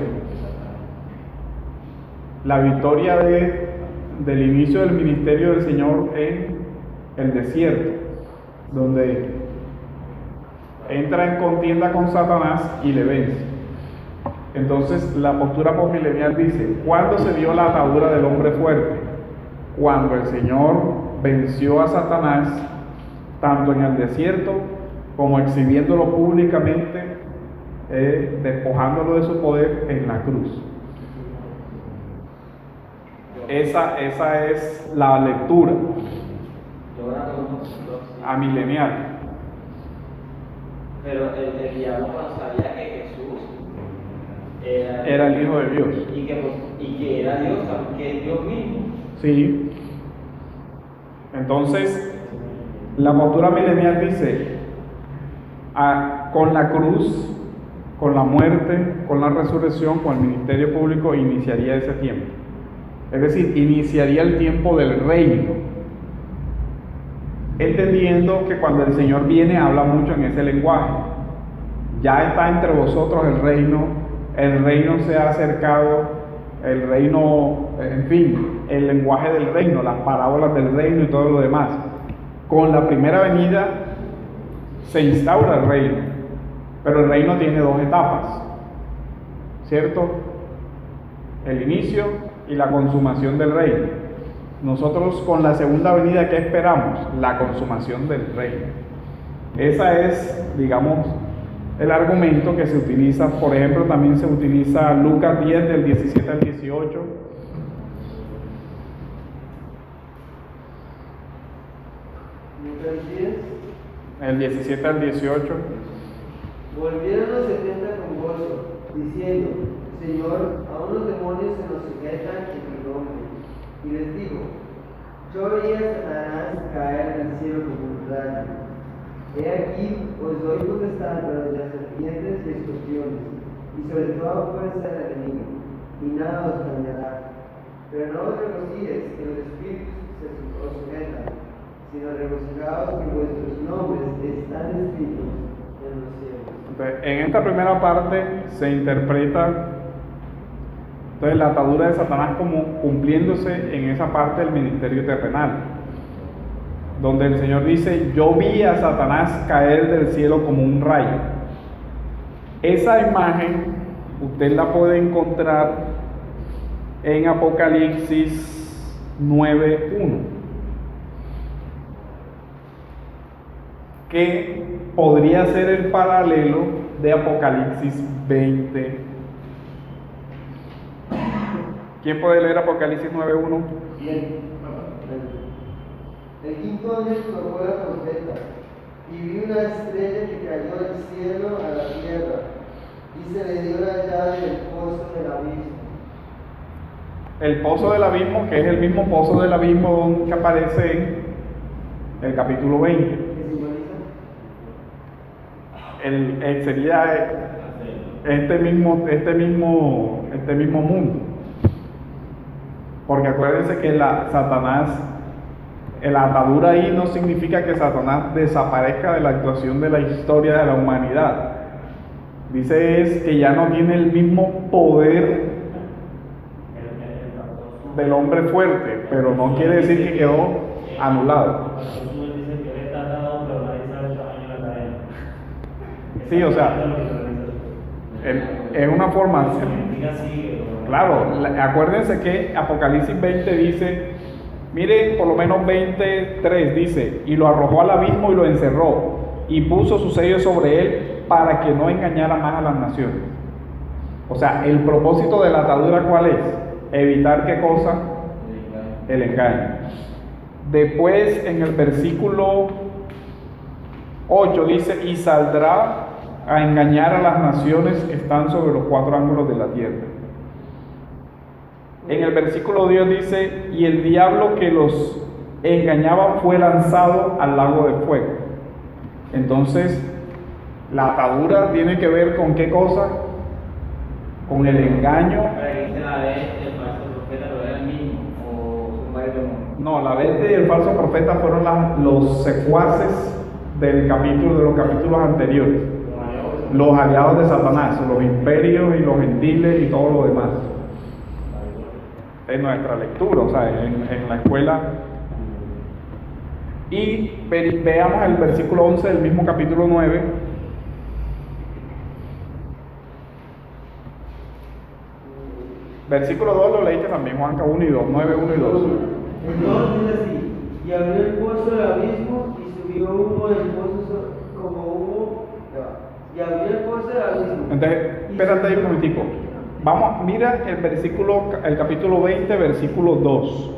La victoria del inicio del ministerio del Señor en el desierto, donde entra en contienda con Satanás y le vence. Entonces la postura postmilenial dice: ¿cuándo se dio la atadura del hombre fuerte? Cuando el Señor venció a Satanás, tanto en el desierto como exhibiéndolo públicamente, despojándolo de su poder en la cruz. Esa es la lectura amilenial. Pero el diablo cuando sabía que Jesús Era el Hijo de Dios. y que era Dios, que es Dios mismo. Sí. Entonces, la postura milenial dice: con la cruz, con la muerte, con la resurrección, con el ministerio público, iniciaría ese tiempo. Es decir, iniciaría el tiempo del reino. Entendiendo que cuando el Señor viene habla mucho en ese lenguaje. Ya está entre vosotros el reino se ha acercado, el reino, en fin, el lenguaje del reino, las parábolas del reino y todo lo demás. Con la primera venida se instaura el reino, pero el reino tiene dos etapas, ¿cierto? El inicio y la consumación del reino. Nosotros con la segunda venida, ¿qué esperamos? La consumación del reino. Esa es, digamos, el argumento que se utiliza. Por ejemplo, también se utiliza Lucas 10 del 17 al 18. Lucas 10. El 17 al 18. Volvieron los 70 con gozo, diciendo: Señor, aún los demonios se nos sujetan en tu nombre. Y les dijo: yo veía a Satanás caer del cielo como un rayo. He aquí, os doy potestad sobre las serpientes y escorpiones, y sobre toda fuerza del enemigo, y nada os dañará. Pero no os regocijéis que los espíritus os sujetan, sino regocijaos que vuestros nombres están escritos en los cielos. Entonces, en esta primera parte se interpreta la atadura de Satanás como cumpliéndose en esa parte del ministerio terrenal, donde el Señor dice: yo vi a Satanás caer del cielo como un rayo. Esa imagen usted la puede encontrar en Apocalipsis 9:1, que podría ser el paralelo de Apocalipsis 20. ¿Quién puede leer Apocalipsis 9:1? Bien. El quinto ángel tocó la trompeta, y vi una estrella que cayó del cielo a la tierra, y se le dio la llave del pozo del abismo. El pozo del abismo, que es el mismo pozo del abismo que aparece en el capítulo 20. ¿Qué simboliza? Sería este mismo mundo. Porque acuérdense que la atadura ahí no significa que Satanás desaparezca de la actuación de la historia de la humanidad. Dice es que ya no tiene el mismo poder del hombre fuerte, pero no quiere decir que quedó anulado. Josué dice que él está atado, pero nadie sabe el tamaño de la cadena. Sí, o sea, es una forma. Claro, acuérdense que Apocalipsis 20 dice, miren, por lo menos 23 dice, y lo arrojó al abismo y lo encerró, y puso su sello sobre él para que no engañara más a las naciones. O sea, el propósito de la atadura, ¿cuál es? Evitar qué cosa? El engaño. Después, en el versículo 8 dice, y saldrá a engañar a las naciones que están sobre los cuatro ángulos de la tierra. En el versículo 10 dice, y el diablo que los engañaba fue lanzado al lago de fuego. Entonces, la atadura tiene que ver con qué cosa? Con el engaño. No, la bestia y el falso profeta fueron los secuaces de los capítulos anteriores. Los aliados de Satanás, los imperios y los gentiles y todo lo demás. En nuestra lectura, o sea, en la escuela. Y veamos el versículo 11 del mismo capítulo 9. Versículo 2 lo leíste también, Juanca 1 y 2, 9, 1 y 2. Entonces dice así, y abrió el pozo del abismo y subió humo del pozo como humo. Y abrió el pozo del abismo. Entonces, espérate ahí un momentico. Vamos, mira el capítulo 20, versículo 2.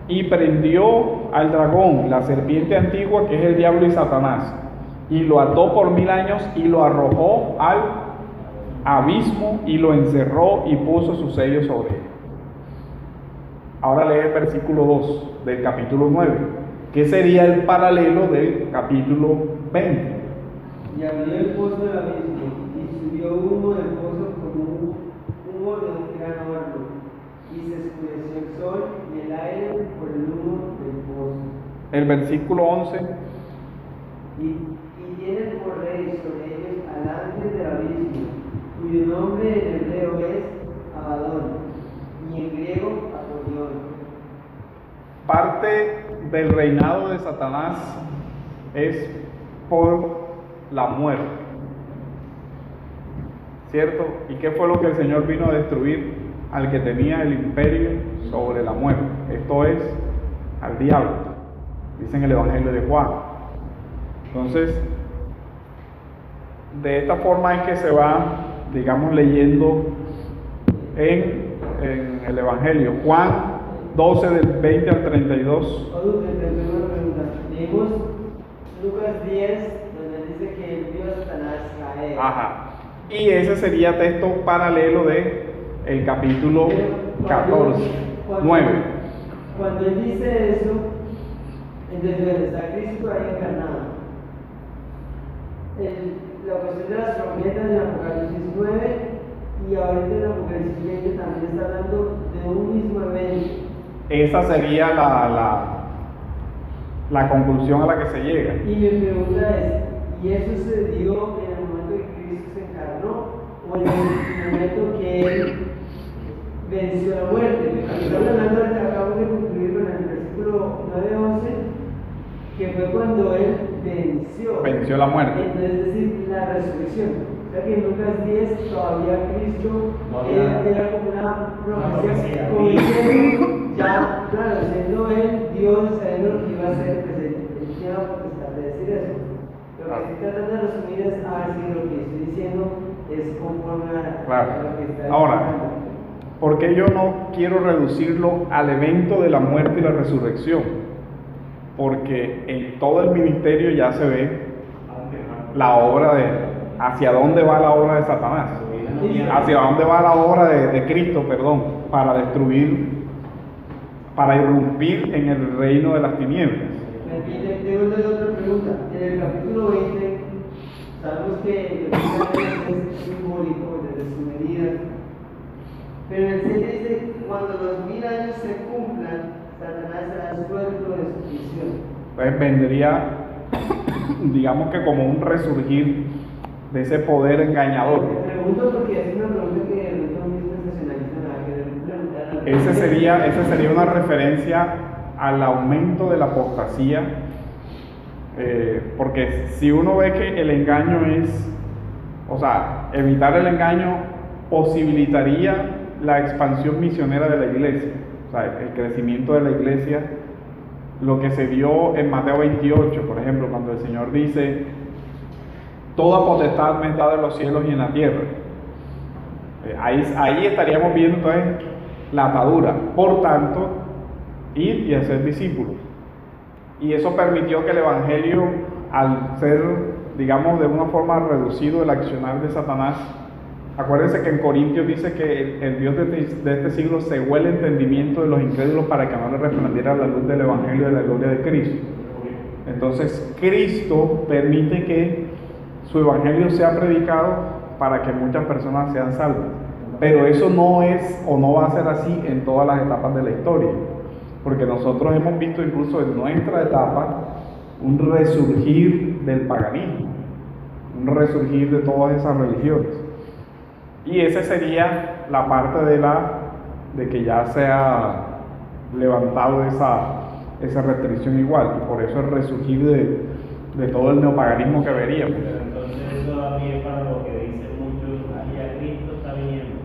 Y prendió al dragón, la serpiente antigua, que es el diablo y Satanás, y lo ató por 1000 años y lo arrojó al abismo y lo encerró y puso su sello sobre él. Ahora lee el versículo 2 del capítulo 9, que sería el paralelo del capítulo 20. Y abrió el pozo del abismo y subió humo del pozo como humo de un gran horno, y se oscureció el sol y el aire por el humo del pozo. El versículo 11. Y tienen por rey sobre ellos al ángel del abismo, cuyo nombre en hebreo es Abadón, y en griego Apolión. Parte del reinado de Satanás es por la muerte, ¿cierto? ¿Y qué fue lo que el Señor vino a destruir? Al que tenía el imperio sobre la muerte, esto es, al diablo, dice en el Evangelio de Juan. Entonces, de esta forma es que se va, digamos, leyendo en el Evangelio. Juan 12 del 20 al 32. Una pregunta. Leímos Lucas 10, donde dice que él vio a Satanás caer. Ajá. Y ese sería texto paralelo de el capítulo 14, 9. Cuando él dice eso, entonces está Cristo ahí encarnado. La cuestión de las trompetas en Apocalipsis 9 y ahorita en Apocalipsis 20 también está hablando de un mismo evento. Esa sería la conclusión a la que se llega. Y mi pregunta es, ¿y eso se dio en el momento que Cristo se encarnó o en el momento que él venció la muerte? Estamos hablando, acabamos de concluir con el versículo 9-11, que fue cuando él venció la muerte. Entonces, es decir, la resurrección. O sea que en Lucas 10 todavía Cristo era como una profecía, como diciendo, ya, claro, siendo él Dios, sabiendo lo que iba a hacer, pues él tiene la potestad de decir eso. Lo que estoy tratando de resumir es a ver si lo que estoy diciendo es conforme a lo que está Ahora, diciendo. ¿por qué yo no quiero reducirlo al evento de la muerte y la resurrección? Porque en todo el ministerio ya se ve la obra hacia dónde va la obra de Satanás, hacia dónde va la obra de Cristo, perdón, para destruir, para irrumpir en el reino de las tinieblas. Tengo otra pregunta. En el capítulo 20, sabemos que el es simbólico desde su medida, pero en el 6 dice: cuando los 1000 años se cumplan, Satanás será suelto de su prisión. Entonces vendría, digamos que como un resurgir de ese poder engañador. Me pregunto porque es una pregunta que no es dispensacionalista nada que preguntar a esa sería una referencia al aumento de la apostasía, porque si uno ve que el engaño o sea, evitar el engaño posibilitaría la expansión misionera de la iglesia, o sea, el crecimiento de la iglesia, lo que se vio en Mateo 28, por ejemplo, cuando el Señor dice, toda potestad me es dada en los cielos y en la tierra. Ahí estaríamos viendo entonces la atadura. Por tanto, ir y hacer discípulos. Y eso permitió que el Evangelio, al ser, digamos, de una forma reducido el accionar de Satanás, acuérdense que en Corintios dice que el Dios de este siglo cegó el entendimiento de los incrédulos para que no les resplandiera la luz del Evangelio de la gloria de Cristo. Entonces, Cristo permite que su Evangelio sea predicado para que muchas personas sean salvas. Pero eso no es o no va a ser así en todas las etapas de la historia. Porque nosotros hemos visto incluso en nuestra etapa un resurgir del paganismo, un resurgir de todas esas religiones. Y esa sería la parte de que ya se ha levantado esa restricción igual, y por eso el resurgir de todo el neopaganismo que veríamos. Pero entonces eso da pie para lo que dicen muchos, ya Cristo está viniendo,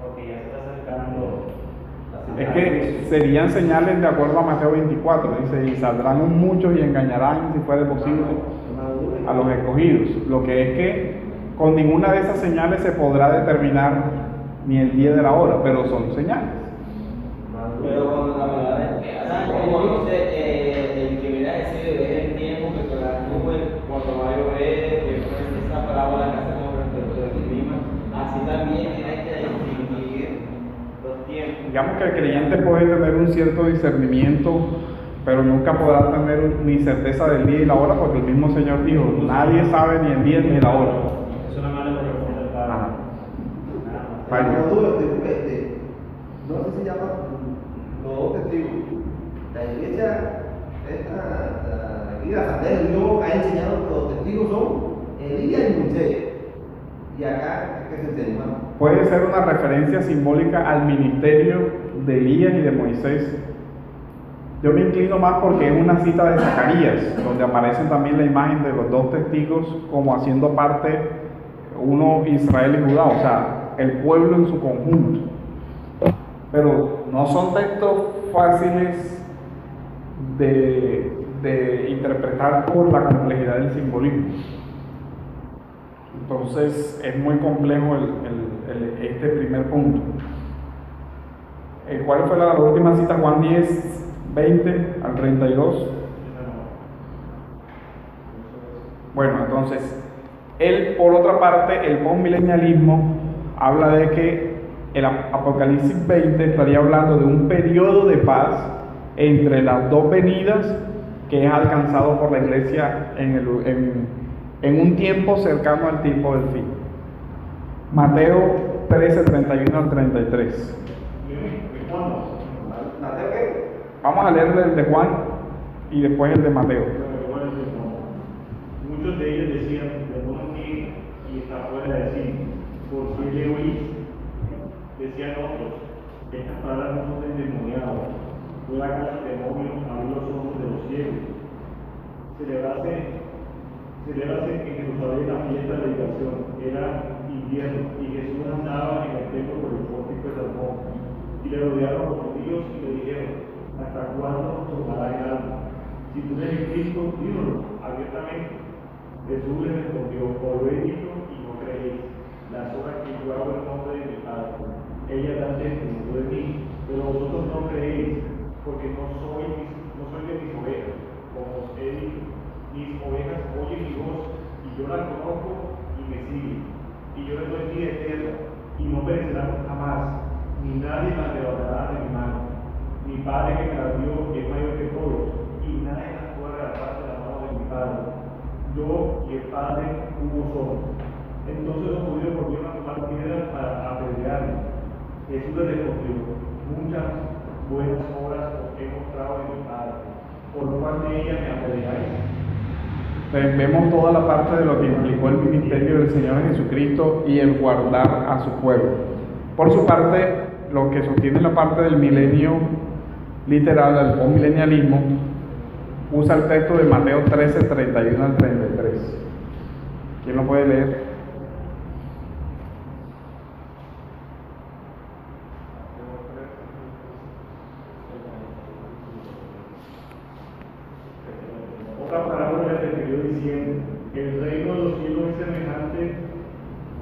porque ya se está acercando. Es que serían señales de acuerdo a Mateo 24, dice, y saldrán muchos y engañarán, si fuere posible, a los escogidos. Lo que es que con ninguna de esas señales se podrá determinar ni el día de la hora, pero son señales. Pero cuando la verdad es que, así como dice el que viene a decir de el tiempo que con las nubes, cuando va a llover, que pues esta parábola que hacemos respecto del clima, así también tiene que distinguir los tiempos. Digamos que el creyente puede tener un cierto discernimiento, pero nunca podrá tener ni certeza del día y la hora, porque el mismo Señor dijo, nadie sabe ni el día ni la hora. Eso nada más le corresponde al Padre. Ajá. Para Vaya. no sé si se llama los dos testigos. La iglesia, aquí la Asamblea de Dios ha enseñado que los testigos son Elías y Moisés. Y acá, ¿qué se enseña? Puede ser una referencia simbólica al ministerio de Elías y de Moisés. Yo me inclino más porque es una cita de Zacarías, donde aparece también la imagen de los dos testigos como haciendo parte, uno Israel y Judá, o sea, el pueblo en su conjunto. Pero no son textos fáciles de interpretar por la complejidad del simbolismo. Entonces es muy complejo este primer punto. ¿Cuál fue la última cita? Juan 10, 20 al 32. Bueno, entonces, por otra parte, el postmilenialismo habla de que el Apocalipsis 20 estaría hablando de un periodo de paz entre las dos venidas que es alcanzado por la iglesia en un tiempo cercano al tiempo del fin. Mateo 13, 31 al 33. ¿Mateo qué? Vamos a leer el de Juan y después el de Mateo. Muchos de ellos decían, perdón aquí y está fuera de sí, por si le oís. Decían otros, estas palabras no son endemoniadas, fue la casa de demonios abrió los ojos de los ciegos. Celebrase en Jerusalén la fiesta de liberación, era invierno, y Jesús andaba en el templo por el pórtico de Salomón. Y le rodearon los judíos y le dijeron, ¿hasta cuándo nos tomará el alma? Si tú eres el Cristo, dínoslo abiertamente. Jesús les respondió, os lo he dicho y no creéis. Las obras que yo hago en nombre de mi Padre, ellas dan testimonio de mí, pero vosotros no creéis, porque no soy de mis ovejas, como os he dicho. Mis ovejas oyen mi voz, y yo las conozco y me siguen. Y yo les doy vida eterna, y no perecerán jamás, ni nadie las arrebatará de mi mano. Mi Padre que me las dio es mayor que todos, y nadie las puede arrebatar de la mano de mi Padre. Yo y el Padre uno somos. Entonces los judíos volvieron a tomar piedras para apedrearlo. Jesús les respondió, muchas buenas obras os he mostrado de mi Padre, por cuál de ellas me apedreáis. Vemos toda la parte de lo que implicó el ministerio del Señor Jesucristo y el guardar a su pueblo. Por su parte, lo que sostiene la parte del milenio literal, del postmilenialismo, usa el texto de Mateo 13, 31 al 33. ¿Quién lo puede leer? Otra parábola que te dio diciendo que el reino de los cielos es semejante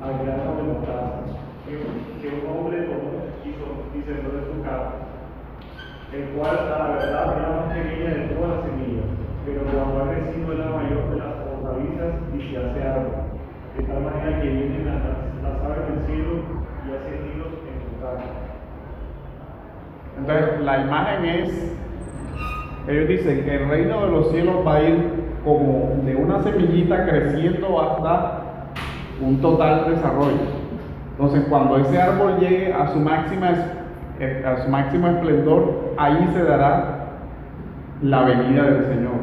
al grano de mostaza, que un hombre tomó y sembró en su casa, el cual a la verdad es la más pequeña de todas las semillas, pero cuando ha crecido es la mayor de las hortalizas y se hace árbol, de tal manera que vienen las aves del cielo y hacen nidos en su casa. Entonces, la imagen es, ellos dicen que el reino de los cielos va a ir como de una semillita creciendo hasta un total desarrollo. Entonces, cuando ese árbol llegue a su máximo esplendor, ahí se dará la venida del Señor.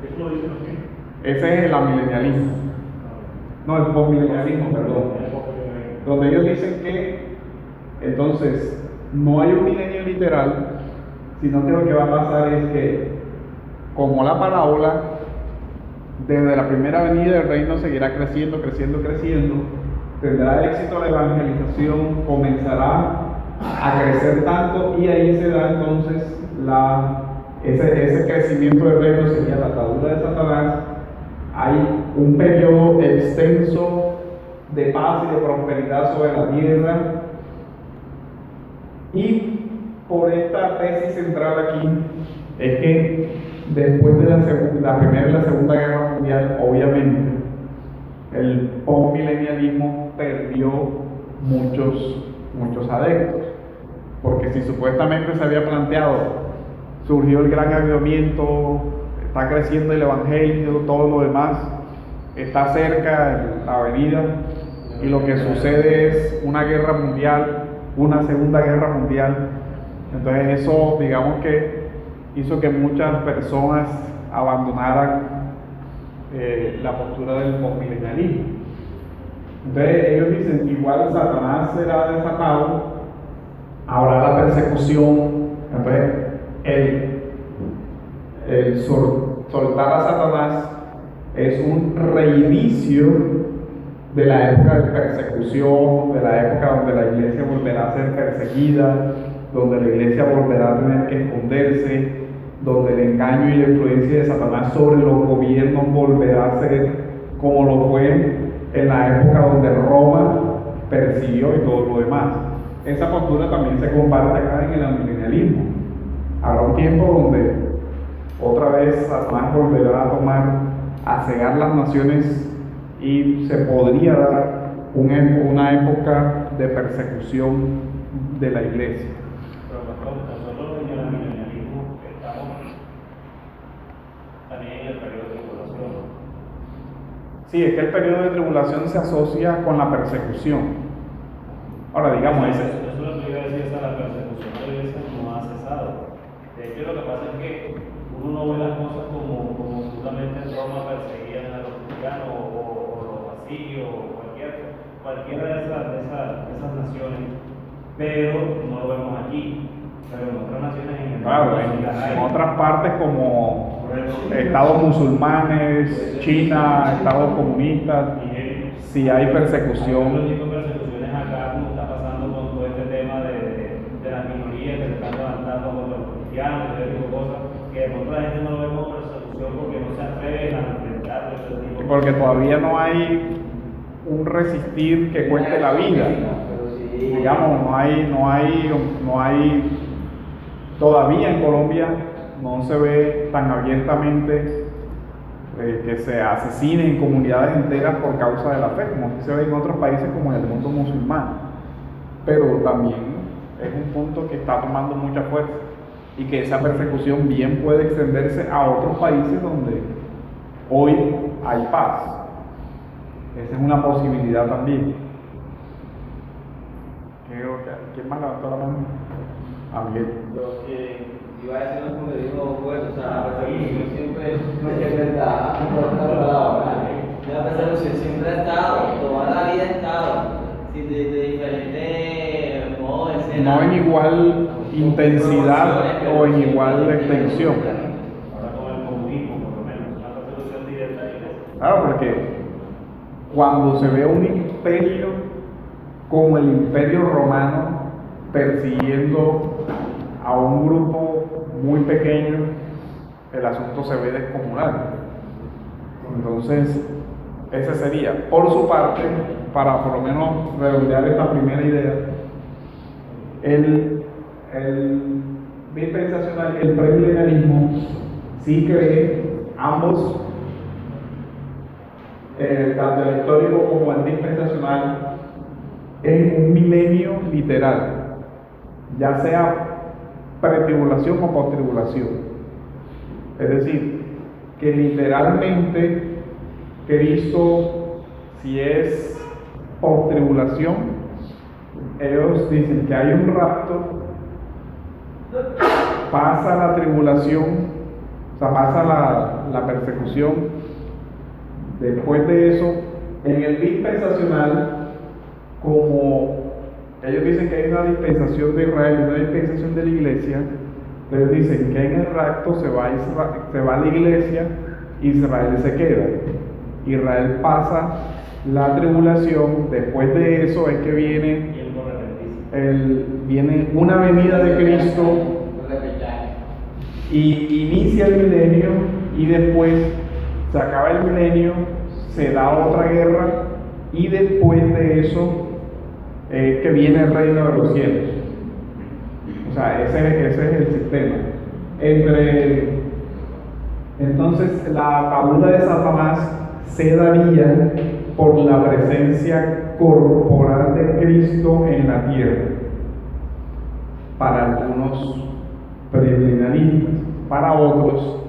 Eso lo dicen así. Ese es el amilenialismo. No, el postmilenialismo, perdón. Donde ellos dicen que entonces no hay un milenio literal, sino que lo que va a pasar es que, como la parábola, desde la primera venida del reino seguirá creciendo, tendrá éxito la evangelización, comenzará a crecer tanto y ahí se da entonces ese crecimiento del reino, sería la atadura de Satanás. Hay un periodo extenso de paz y de prosperidad sobre la tierra, y por esta tesis central aquí es que después de la Primera y la Segunda Guerra Mundial, obviamente el postmilenialismo perdió muchos adeptos, porque si supuestamente se había planteado, surgió el gran avivamiento, está creciendo el evangelio, todo lo demás está cerca la venida, y lo que sucede es una guerra mundial, una segunda guerra mundial. Entonces eso, digamos que hizo que muchas personas abandonaran la postura del postmilenialismo. Entonces ellos dicen, igual Satanás será desatado, habrá la persecución. Entonces el soltar a Satanás es un reinicio de la época de persecución, de la época donde la iglesia volverá a ser perseguida, donde la iglesia volverá a tener que esconderse, donde el engaño y la influencia de Satanás sobre los gobiernos volverá a ser como lo fue en la época donde Roma persiguió y todo lo demás. Esa postura también se comparte acá en el amilenialismo. Habrá un tiempo donde otra vez Satanás volverá a cegar las naciones y se podría dar una época de persecución de la iglesia. Pero nosotros en el amilenialismo estamos también en el periodo de tribulación. Sí, es que el periodo de tribulación se asocia con la persecución. Ahora, digamos, Eso es lo que iba a decir, la persecución de la iglesia no ha cesado. De hecho, lo que pasa es que uno no ve las cosas como seguramente en Roma perseguían a los cristianos o los asirios o cualquiera de esas naciones, pero no lo vemos aquí. Pero en otras naciones en el claro, mundo en otras partes como estados musulmanes, China, estados comunistas, si hay persecución. Hay otro tipo de persecuciones acá, como está pasando con todo este tema de las minorías que se están levantando contra los cristianos, y ese tipo de cosas, que de pronto la gente no lo ve como persecución porque no se atreven a enfrentar ese tipo de cosas. Porque todavía no hay un resistir que cueste la vida. Digamos, no hay todavía en Colombia no se ve tan abiertamente que se asesinen comunidades enteras por causa de la fe, como se ve en otros países como en el mundo musulmán. Pero también es un punto que está tomando mucha fuerza, y que esa persecución bien puede extenderse a otros países donde hoy hay paz. Esa es una posibilidad también. ¿Quién más levantó la mano? Miguel. Lo que iba a decir como le dijo, pues, o sea, la persecución siempre, es verdad, la persecución siempre ha estado, toda la vida ha estado, de diferentes modos de ser, no en igual intensidad o en igual extensión. Ahora con el comunismo, por lo menos, una persecución directa de la iglesia. Claro, porque cuando se ve un imperio como el Imperio Romano persiguiendo a un grupo muy pequeño, el asunto se ve descomunal. Entonces, ese sería, por su parte, para por lo menos redondear esta primera idea, el dispensacional, el premilenialismo, sí cree ambos, tanto el histórico como el dispensacional, en un milenio literal, ya sea pretribulación o postribulación. Es decir, que literalmente Cristo, si es postribulación, ellos dicen que hay un rapto, pasa la tribulación, o sea, pasa la persecución. Después de eso, en el dispensacional, como ellos dicen que hay una dispensación de Israel y una dispensación de la iglesia, ellos dicen que en el rapto se va la iglesia, Israel se queda. Israel pasa la tribulación, después de eso es que viene una venida de Cristo y inicia el milenio, y después se acaba el milenio, se da otra guerra, y después de eso que viene el reino de los cielos. O sea, ese es el sistema. Entonces, la atadura de Satanás se daría por la presencia corporal de Cristo en la tierra, para algunos premilenialistas. Para otros,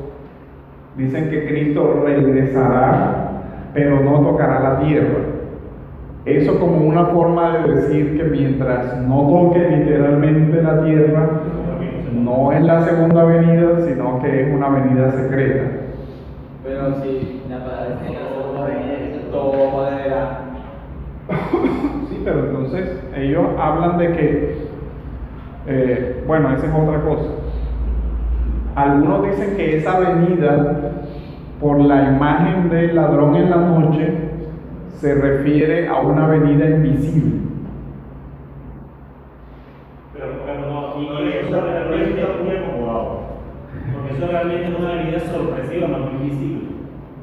dicen que Cristo regresará, pero no tocará la tierra. Eso como una forma de decir que mientras no toque literalmente la tierra, no es la segunda venida, sino que es una venida secreta. Pero si la palabra dice que la segunda venida es todo de verano. Sí, pero entonces ellos hablan de que, bueno, esa es otra cosa. Algunos dicen que esa venida, por la imagen del ladrón en la noche, se refiere a una venida invisible. Pero no, y eso realmente es muy acomodado. Porque eso realmente es una venida sorpresiva, no muy invisible.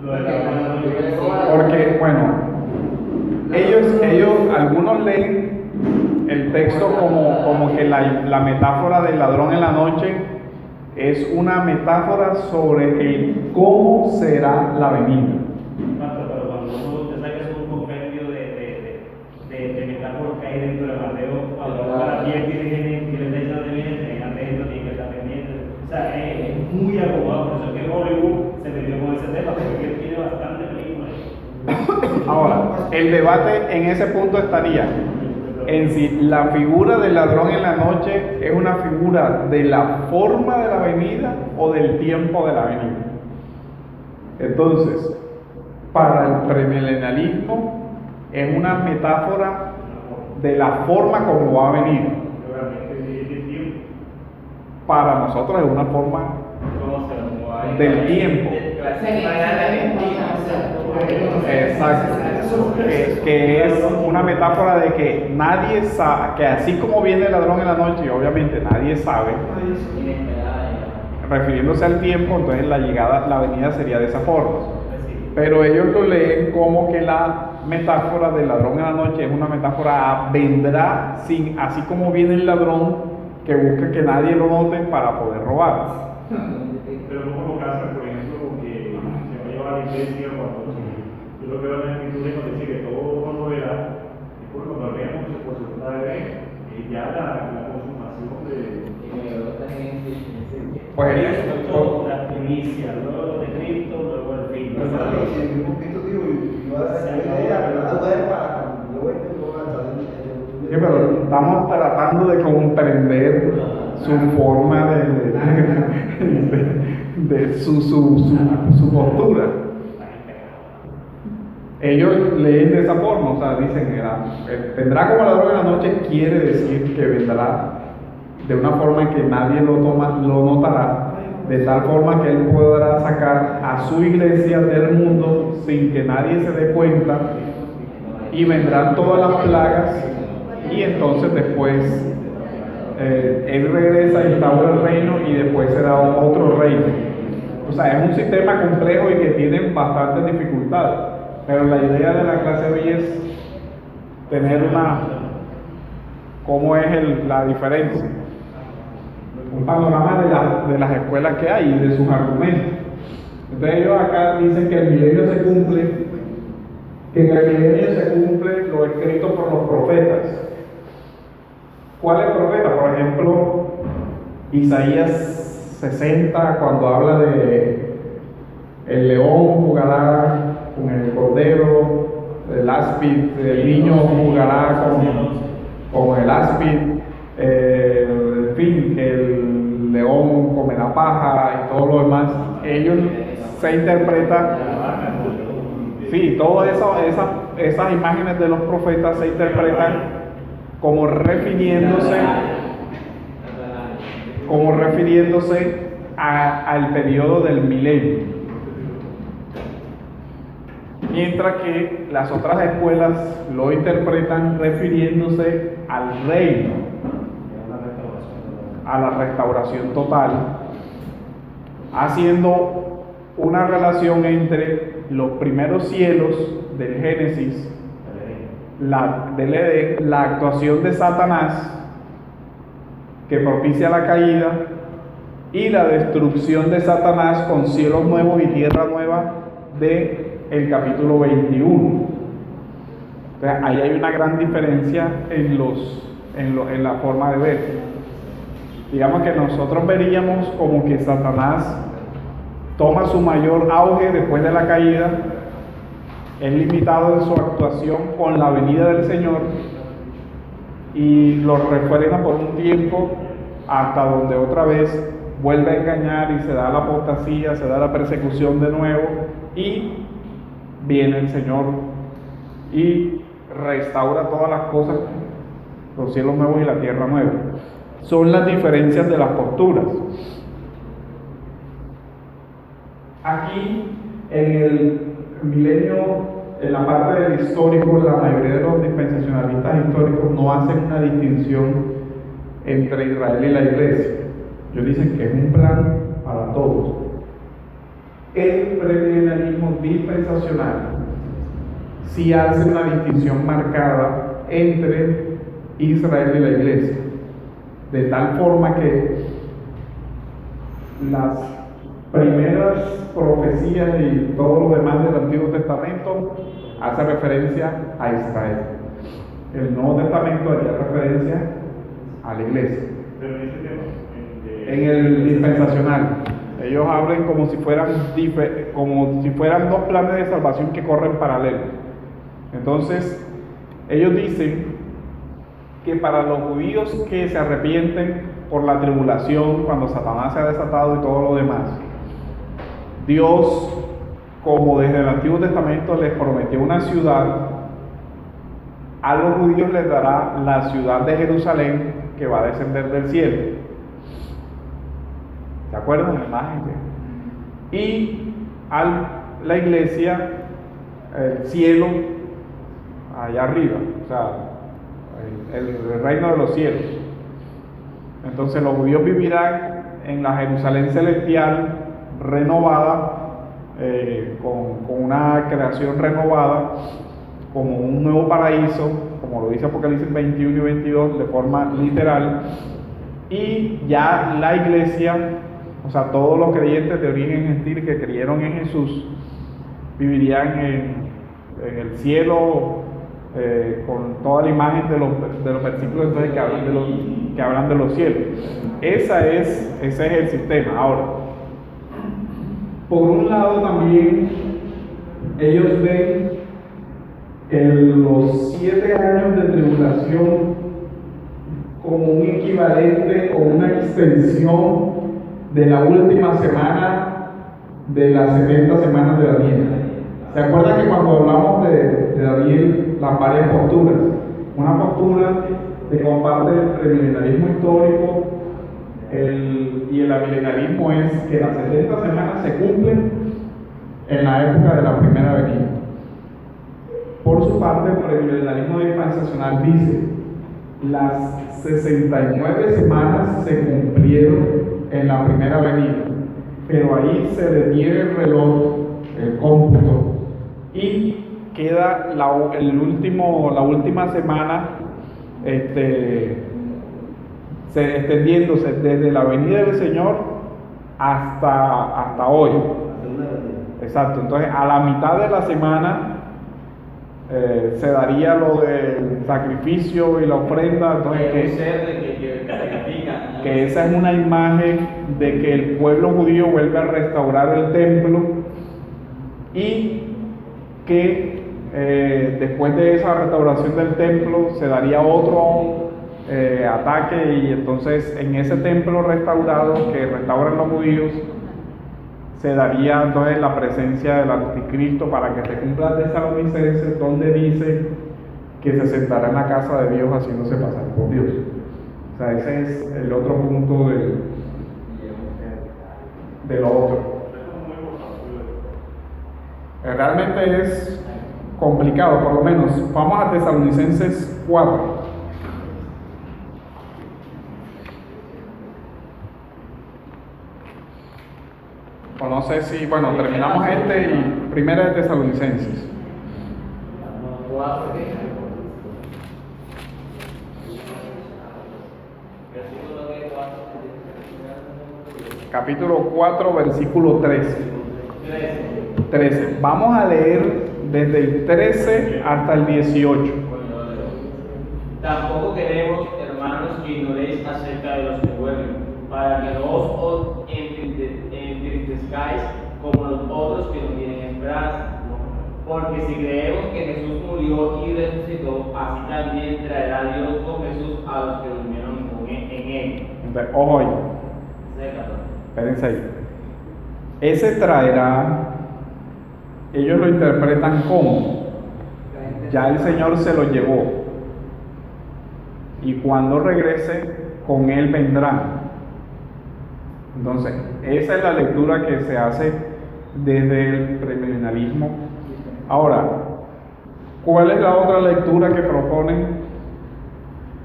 Lo de la Porque, bueno, ellos, algunos leen el texto como que la metáfora del ladrón en la noche es una metáfora sobre el cómo será la venida. Pero cuando usted sabe que es un compendio de metáforas que hay dentro de Mateo, cuando cada quien tiene que le está diciendo de bien, tiene que estar pendiente. O sea, es muy acomodado, por eso es que Hollywood se metió con ese tema, porque él tiene bastante películas. Ahora, el debate en ese punto estaría en si la figura del ladrón en la noche es una figura de la forma de la venida o del tiempo de la venida. Entonces, para el premilenialismo es una metáfora de la forma como va a venir. Para nosotros es una forma del tiempo. Exacto. Que es una metáfora de que nadie sabe, que así como viene el ladrón en la noche, y obviamente nadie sabe, refiriéndose al tiempo, entonces la venida sería de esa forma. Pero ellos lo leen como que la metáfora del ladrón en la noche es una metáfora a vendrá así como viene el ladrón que busca que nadie lo note para poder robar. Pero como lo casan, por ejemplo, que se va a llevar a la iglesia cuando yo lo que veo en la escritura cuando dice que todo lo verá, es porque cuando veamos por segunda vez, ya la consumación de... Pues La primicia, luego de Cristo, luego el fin. Sí, pero estamos tratando de comprender su forma de su postura. Ellos leen de esa forma, o sea, dicen, vendrá como ladrón en la noche, quiere decir que vendrá de una forma en que nadie lo notará, de tal forma que Él podrá sacar a su iglesia del mundo sin que nadie se dé cuenta, y vendrán todas las plagas, y entonces después Él regresa, instaura el reino y después será otro reino. O sea, es un sistema complejo y que tiene bastantes dificultades, pero la idea de la clase hoy es tener cómo es la diferencia, un panorama de las escuelas que hay y de sus argumentos. Entonces ellos acá dicen que el milenio se cumple, que en el milenio se cumple lo escrito por los profetas. ¿Cuáles profetas? Por ejemplo, Isaías 60, cuando habla de el león jugará con el cordero, el áspid, el niño jugará con el áspid, en fin, que el león comerá paja y todo lo demás. Ellos se interpretan, sí, todas esas imágenes de los profetas se interpretan como refiriéndose al periodo del milenio, mientras que las otras escuelas lo interpretan refiriéndose al reino, a la restauración total, haciendo una relación entre los primeros cielos del Génesis, del Edén, la actuación de Satanás que propicia la caída, y la destrucción de Satanás con cielos nuevos y tierra nueva de el capítulo 21. Entonces, ahí hay una gran diferencia en la forma de ver. Digamos que nosotros veríamos como que Satanás toma su mayor auge después de la caída, es limitado en su actuación con la venida del Señor y lo refrena por un tiempo hasta donde otra vez vuelve a engañar y se da la apostasía, se da la persecución de nuevo, y viene el Señor y restaura todas las cosas, los cielos nuevos y la tierra nueva. Son las diferencias de las posturas. Aquí en el milenio, en la parte del histórico, la mayoría de los dispensacionalistas históricos no hacen una distinción entre Israel y la iglesia. Ellos dicen que es un plan para todos. El premilenialismo dispensacional sí hace una distinción marcada entre Israel y la iglesia, de tal forma que las primeras profecías y todo lo demás del Antiguo Testamento hace referencia a Israel. El Nuevo Testamento haría referencia a la iglesia. Pero en ese tema, En el dispensacional, ellos hablan como si fueran dos planes de salvación que corren paralelos. Entonces, ellos dicen que para los judíos que se arrepienten por la tribulación, cuando Satanás se ha desatado y todo lo demás, Dios, como desde el Antiguo Testamento les prometió una ciudad, a los judíos les dará la ciudad de Jerusalén que va a descender del cielo. ¿Se acuerdan de la imagen? Y a la iglesia, el cielo, allá arriba, o sea, el reino de los cielos. Entonces los judíos vivirán en la Jerusalén celestial renovada, con una creación renovada, como un nuevo paraíso, como lo dice Apocalipsis 21 y 22 de forma literal. Y ya la iglesia, o sea, todos los creyentes de origen gentil que creyeron en Jesús, vivirían en el cielo, con toda la imagen de los versículos entonces que hablan de los cielos. Ese es el sistema. Ahora, por un lado también ellos ven los 7 años de tribulación como un equivalente o una extensión de la última semana de las 70 semanas de Daniel. ¿Se acuerdan que cuando hablamos de Daniel, las varias posturas? Una postura que comparte el premilenialismo histórico y el amilenarismo es que las 70 semanas se cumplen en la época de la primera venida. Por su parte, el premilenialismo dispensacional dice: las 69 semanas se cumplieron en la primera venida, pero ahí se detiene el reloj, el cómputo, y queda la última semana extendiéndose desde la venida del Señor hasta hoy. Exacto, entonces a la mitad de la semana se daría lo del sacrificio y la ofrenda, entonces que esa es una imagen de que el pueblo judío vuelve a restaurar el templo y que después de esa restauración del templo se daría otro ataque, y entonces en ese templo restaurado que restauran los judíos se daría entonces la presencia del anticristo para que se cumpla el Tesalonicenses, donde dice que se sentará en la casa de Dios haciéndose pasar por Dios. O sea, ese es el otro punto de lo otro. Realmente es complicado, por lo menos. Vamos a Tesalonicenses 4. O no sé si, bueno, terminamos y primera de Tesalonicenses. Capítulo 4, versículo 13. Vamos a leer desde el 13 hasta el 18. Tampoco queremos, hermanos, que ignoréis acerca de los que vuelven, para que no os entristezcáis como los otros que no tienen esperanza. Porque si creemos que Jesús murió y resucitó, así también traerá Dios con Jesús a los que durmieron en él. Entonces, ojo ahí. Espérense ahí. Ese traerá, ellos lo interpretan como: ya el Señor se lo llevó, y cuando regrese, con él vendrá. Entonces, esa es la lectura que se hace desde el premilenialismo. Ahora, ¿cuál es la otra lectura que propone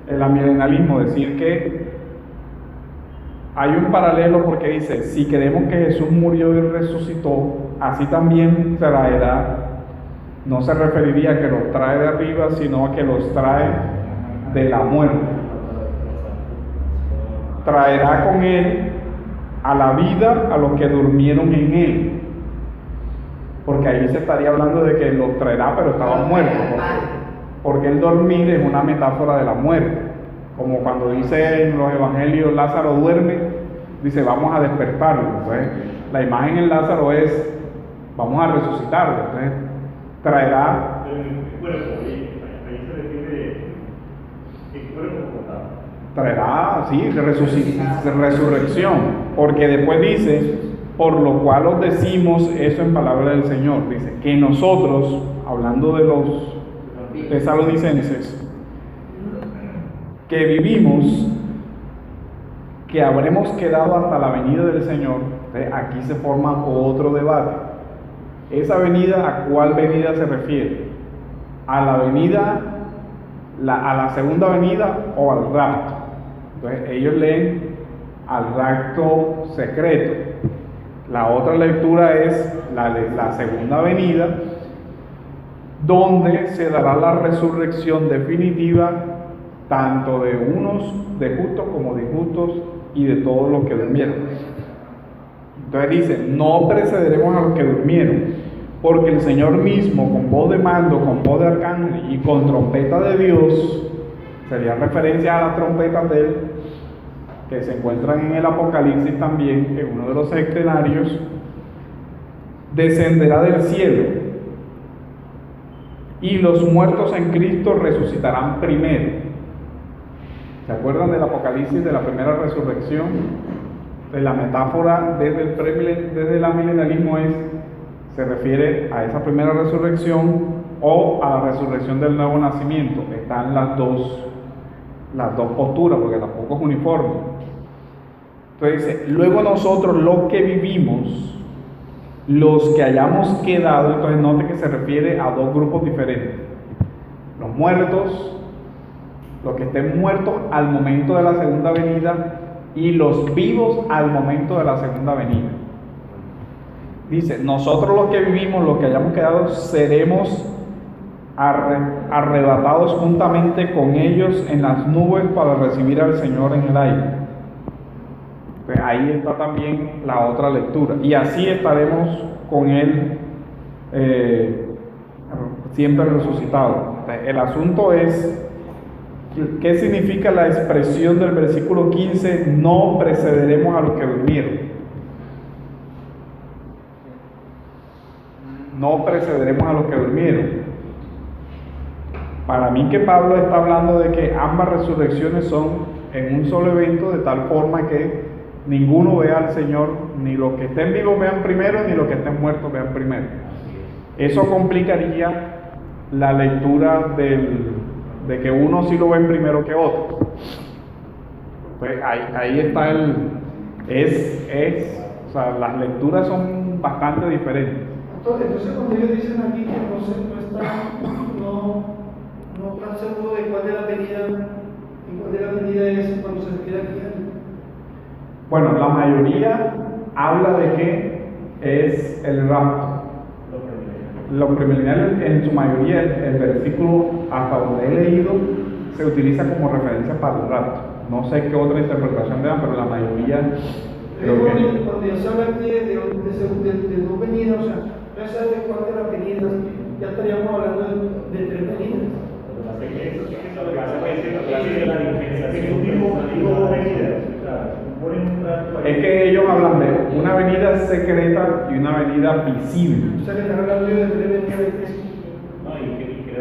el amilenalismo? Decir que hay un paralelo, porque dice: si creemos que Jesús murió y resucitó, así también traerá. No se referiría a que los trae de arriba, sino a que los trae de la muerte. Traerá con él a la vida a los que durmieron en él, porque ahí se estaría hablando de que los traerá pero estaban muertos, porque el dormir es una metáfora de la muerte, como cuando dice en los evangelios Lázaro duerme, dice vamos a despertarlo. Entonces la imagen en Lázaro es vamos a resucitarlo. Entonces traerá el cuerpo, ahí se refiere el cuerpo como tal. Traerá, sí, resurrección, porque después dice: por lo cual os decimos eso en palabra del Señor. Dice que nosotros, hablando de los tesalonicenses, que vivimos, que habremos quedado hasta la venida del Señor. Aquí se forma otro debate. Esa venida, ¿a cuál venida se refiere? ¿A la venida, a la segunda venida o al rapto? Entonces ellos leen al rapto secreto. La otra lectura es la segunda venida, donde se dará la resurrección definitiva tanto de unos, de justos como de injustos, y de todos los que durmieron. Entonces dice: no precederemos a los que durmieron, porque el Señor mismo, con voz de mando, con voz de arcángel y con trompeta de Dios, sería referencia a las trompetas de él, que se encuentran en el Apocalipsis también, en uno de los escenarios, descenderá del cielo, y los muertos en Cristo resucitarán primero. ¿Se acuerdan del Apocalipsis, de la primera resurrección? De la metáfora desde el amilenalismo se refiere a esa primera resurrección o a la resurrección del nuevo nacimiento. Están las dos posturas, porque tampoco es uniforme. Entonces dice, luego nosotros los que vivimos, los que hayamos quedado, entonces note que se refiere a dos grupos diferentes. Los muertos, los que estén muertos al momento de la segunda venida, y los vivos al momento de la segunda venida. Dice, nosotros los que vivimos, los que hayamos quedado, seremos arrebatados juntamente con ellos en las nubes para recibir al Señor en el aire. Pues ahí está también la otra lectura. Y así estaremos con Él siempre resucitado. El asunto es, ¿qué significa la expresión del versículo 15? No precederemos a los que durmieron. No precederemos a los que durmieron. Para mí que Pablo está hablando de que ambas resurrecciones son en un solo evento, de tal forma que ninguno vea al Señor, ni los que estén vivos vean primero, ni los que estén muertos vean primero. Eso complicaría la lectura de que uno sí lo ven primero que otro. Pues ahí está o sea, las lecturas son bastante diferentes. Entonces cuando ellos dicen aquí que no están seguros de cuál de la venida es cuando se refiere aquí. Bueno, la mayoría habla de que es el rapto. Lo preliminar, en su mayoría, el versículo hasta donde he leído se utiliza como referencia para el rapto. No sé qué otra interpretación le dan, pero la mayoría. Cuando ya se habla aquí de dos venidas, o sea, ya sabes de cuál de las venidas, ya estaríamos hablando de tres venidas. Es que ellos hablan de una venida secreta y una venida visible. O sea, que están hablando de tres venidas de Cristo.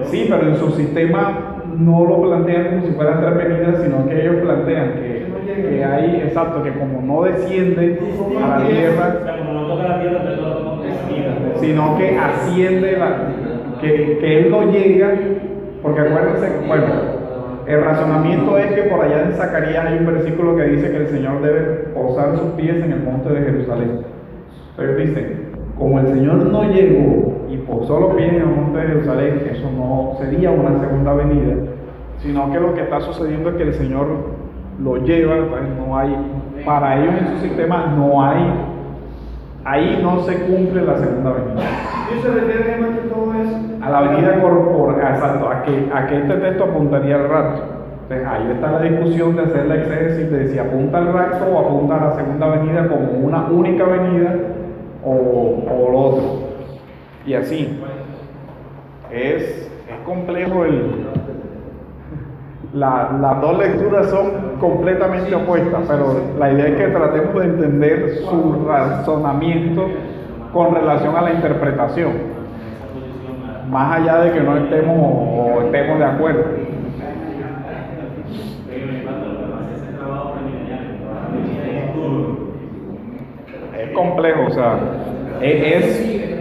Sí, pero en su sistema no lo plantean como si fueran tres venidas, sino que ellos plantean que hay, exacto, que como no desciende a la tierra, sino que asciende, que Él no llega, porque acuérdense, bueno, el razonamiento es que por allá en Zacarías hay un versículo que dice que el Señor debe posar sus pies en el monte de Jerusalén. Entonces dicen, como el Señor no llegó y posó los pies en el monte de Jerusalén, eso no sería una segunda venida, sino que lo que está sucediendo es que el Señor lo lleva, entonces no hay, para ellos en su sistema no hay, ahí no se cumple la segunda venida. ¿Y se refiere más que todo es a la venida corporal, exacto, a que este texto apuntaría al rapto. Entonces ahí está la discusión de hacer la exégesis de si apunta al rapto o apunta a la segunda venida como una única venida o lo otro. Y así es complejo las dos lecturas son completamente opuestas, pero la idea es que tratemos de entender su razonamiento con relación a la interpretación, más allá de que no estemos de acuerdo. Es complejo, o sea, es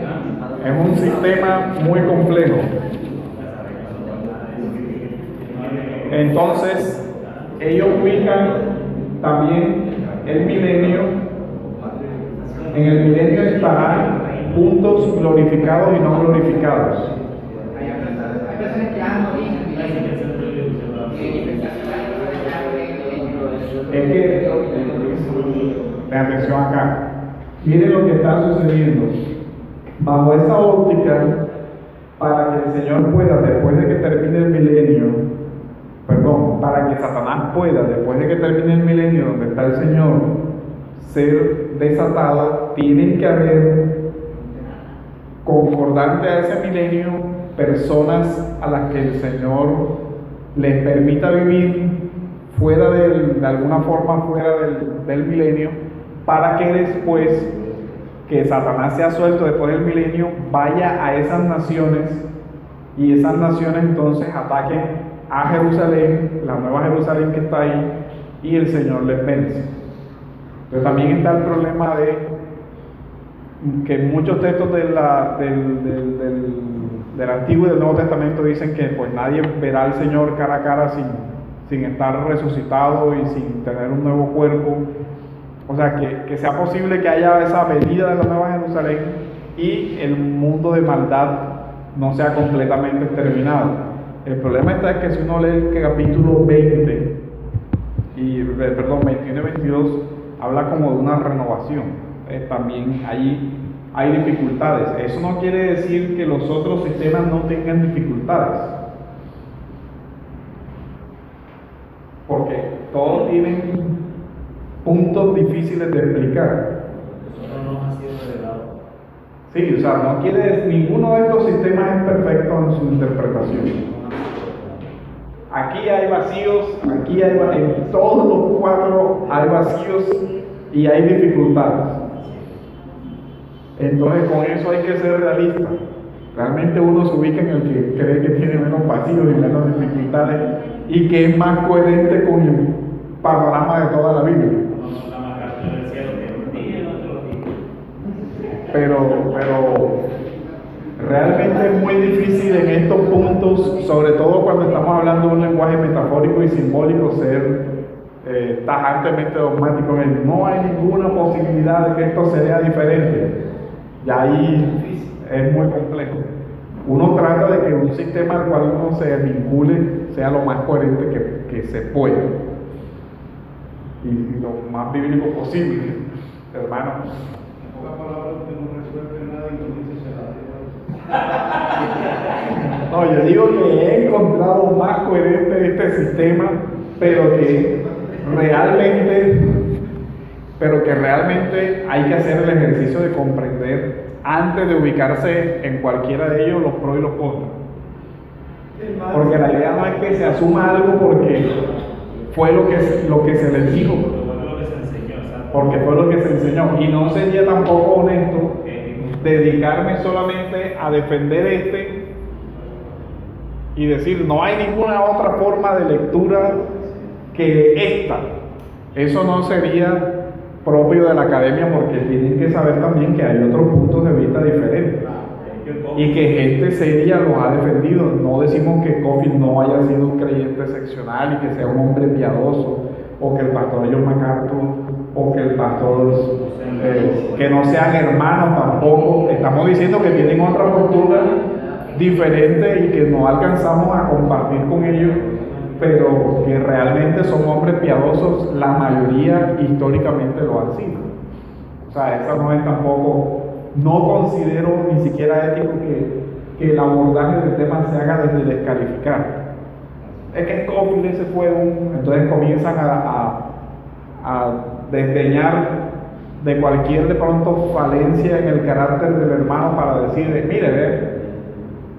un sistema muy complejo. Entonces, ellos ubican también el milenio. En el milenio estarán juntos glorificados y no glorificados. Es que, den atención acá, miren lo que está sucediendo. Bajo esa óptica, para que el Señor pueda, después de que termine el milenio, para que Satanás pueda, después de que termine el milenio donde está el Señor, ser desatado, tienen que haber, concordante a ese milenio, personas a las que el Señor les permita vivir fuera de alguna forma fuera del milenio, para que después que Satanás sea suelto después del milenio, vaya a esas naciones y esas naciones entonces ataquen a Jerusalén, la nueva Jerusalén que está ahí, y el Señor les vence. Pero también está el problema de que muchos textos del Antiguo y del Nuevo Testamento dicen que pues nadie verá al Señor cara a cara sin estar resucitado y sin tener un nuevo cuerpo O sea, que sea posible que haya esa venida de la Nueva Jerusalén y el mundo de maldad no sea completamente exterminado. El problema está que si uno lee el capítulo 20, perdón, 21 y 22, habla como de una renovación. También ahí hay dificultades. Eso no quiere decir que los otros sistemas no tengan dificultades, porque todos tienen puntos difíciles de explicar. Eso no nos ha sido revelado. Sí, o sea, no quiere decir, ninguno de estos sistemas es perfecto en su interpretación. Aquí hay vacíos, en todos los cuatro hay vacíos y hay dificultades. Entonces con eso hay que ser realista. Realmente uno se ubica en el que cree que tiene menos vacíos y menos dificultades y que es más coherente con el panorama de toda la Biblia. No, la marcación del cielo que un día y otro día. Pero realmente es muy difícil en estos puntos, sobre todo cuando estamos hablando de un lenguaje metafórico y simbólico, ser tajantemente dogmático. No hay ninguna posibilidad de que esto sea diferente. Y ahí es muy complejo. Uno trata de que un sistema al cual uno se vincule sea lo más coherente que se pueda y lo más bíblico posible, hermano. En pocas palabras, usted no resuelve nada y no dice nada. No, yo digo que he encontrado más coherente este sistema, pero que realmente hay que hacer el ejercicio de comprender antes de ubicarse en cualquiera de ellos los pros y los contras. Porque la idea no es que se asuma algo porque fue lo que se les dijo, porque fue lo que se enseñó, y no sería tampoco honesto dedicarme solamente a defender y decir no hay ninguna otra forma de lectura que esta. Eso no sería propio de la academia, porque tienen que saber también que hay otros puntos de vista diferentes y que gente seria los ha defendido. No decimos que Scofield no haya sido un creyente excepcional y que sea un hombre piadoso, o que el pastor John MacArthur, o que el pastor que no sean hermanos tampoco. Estamos diciendo que tienen otra postura diferente y que no alcanzamos a compartir con ellos, pero que realmente son hombres piadosos. La mayoría históricamente lo han sido. O sea, esa no es tampoco, no considero ni siquiera ético que el abordaje del tema se haga desde descalificar. Es que Scofield ese fue entonces comienzan a desdeñar de cualquier de pronto falencia en el carácter del hermano para decirle, mire,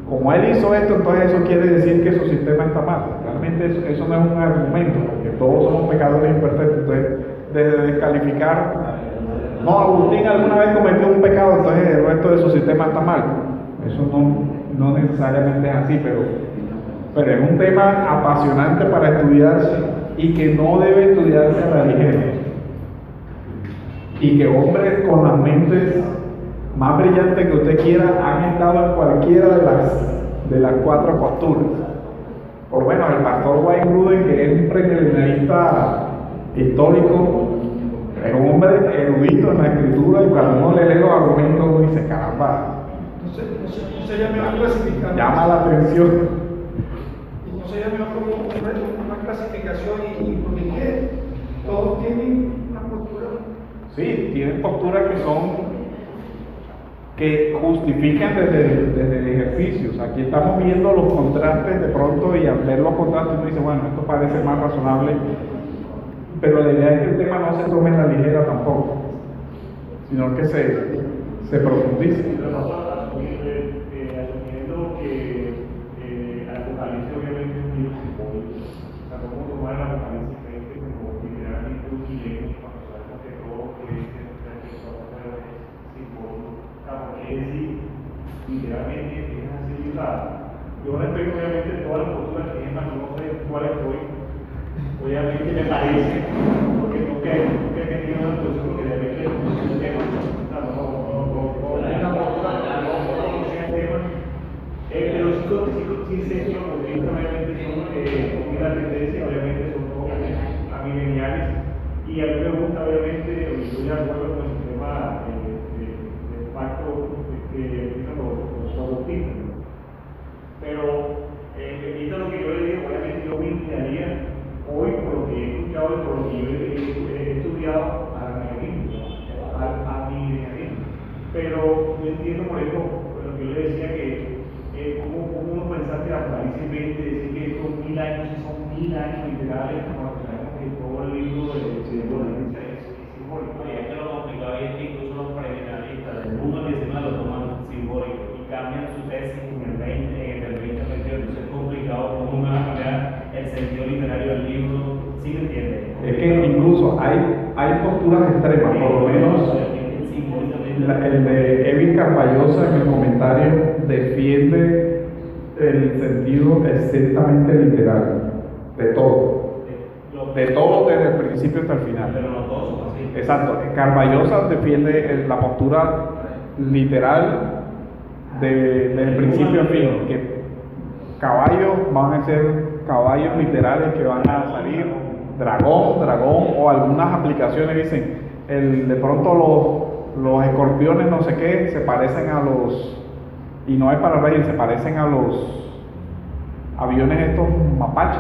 como él hizo esto, entonces eso quiere decir que su sistema está mal. Realmente eso no es un argumento, porque todos somos pecadores imperfectos. Entonces, desde descalificar, no, Agustín alguna vez cometió un pecado, entonces el resto de su sistema está mal. Eso no necesariamente es así, pero es un tema apasionante para estudiarse y que no debe estudiarse a la ligera. Y que hombres con las mentes más brillantes que usted quiera han estado en cualquiera de las cuatro posturas. Por bueno, el pastor Wayne Grudem, que es un premillenarista histórico, es un hombre erudito en la escritura, y cuando uno le lee los argumentos uno dice, caramba, Entonces ya me va a clasificar. llama la atención. Entonces ya me va a poner una clasificación y porque ¿qué? Todos tienen una postura. Sí, tienen posturas que justifican desde el ejercicio. O sea, aquí estamos viendo los contrastes de pronto, y al ver los contrastes uno dice, bueno, esto parece más razonable, pero la idea es que el tema no se tome en la ligera tampoco, sino que se profundice. Asumiendo que Apocalipsis obviamente es un libro simbólico, o sea, cómo tomar el Apocalipsis 20 como literalmente un milenio, cuando sabemos que todo crece en nuestra historia es simbólico. O sea, porque es decir, literalmente es así. O sea, yo respeto obviamente todas las posturas que es más, no sé cuál estoy. Obviamente me parece, porque nunca he tenido una posición, porque realmente es un tema. O sea, no hay una postura, no conocía el tema. Pero sí sé que los movimientos obviamente son la tendencia, obviamente son todos amileniales, y a mí me gusta obviamente de acuerdo con el sistema de pacto que utilizan los bautistas, ¿no? Pero esto es lo que yo le digo, obviamente yo me inclinaría hoy por lo que he escuchado y por lo que yo he estudiado al milenialismo, pero yo entiendo por eso lo que yo le decía que como uno pensar que la Apocalipsis 20 decir que estos 1000 años son 1000 años literales, cuando sabemos que todo el libro de la iglesia es simbólico. Oye, es que lo complicado es que incluso los premilenialistas del 1 al 19 lo toman simbólico y cambian su tesis en el 20 al 22. Entonces es complicado cómo me va a cambiar el sentido literario del libro. ¿Sí me entiendes? Es que incluso hay posturas extremas, por lo menos el de Evin Carballosa en el comentario defiende el sentido estrictamente literal de todo desde el principio hasta el final. Pero no todos son así. Exacto, Carballosa defiende la postura literal desde el principio a fin, que caballos van a ser caballos literales que van a salir, dragón, o algunas aplicaciones dicen, de pronto los escorpiones no sé qué se parecen a los, y no es para reír, se parecen a aviones estos mapache.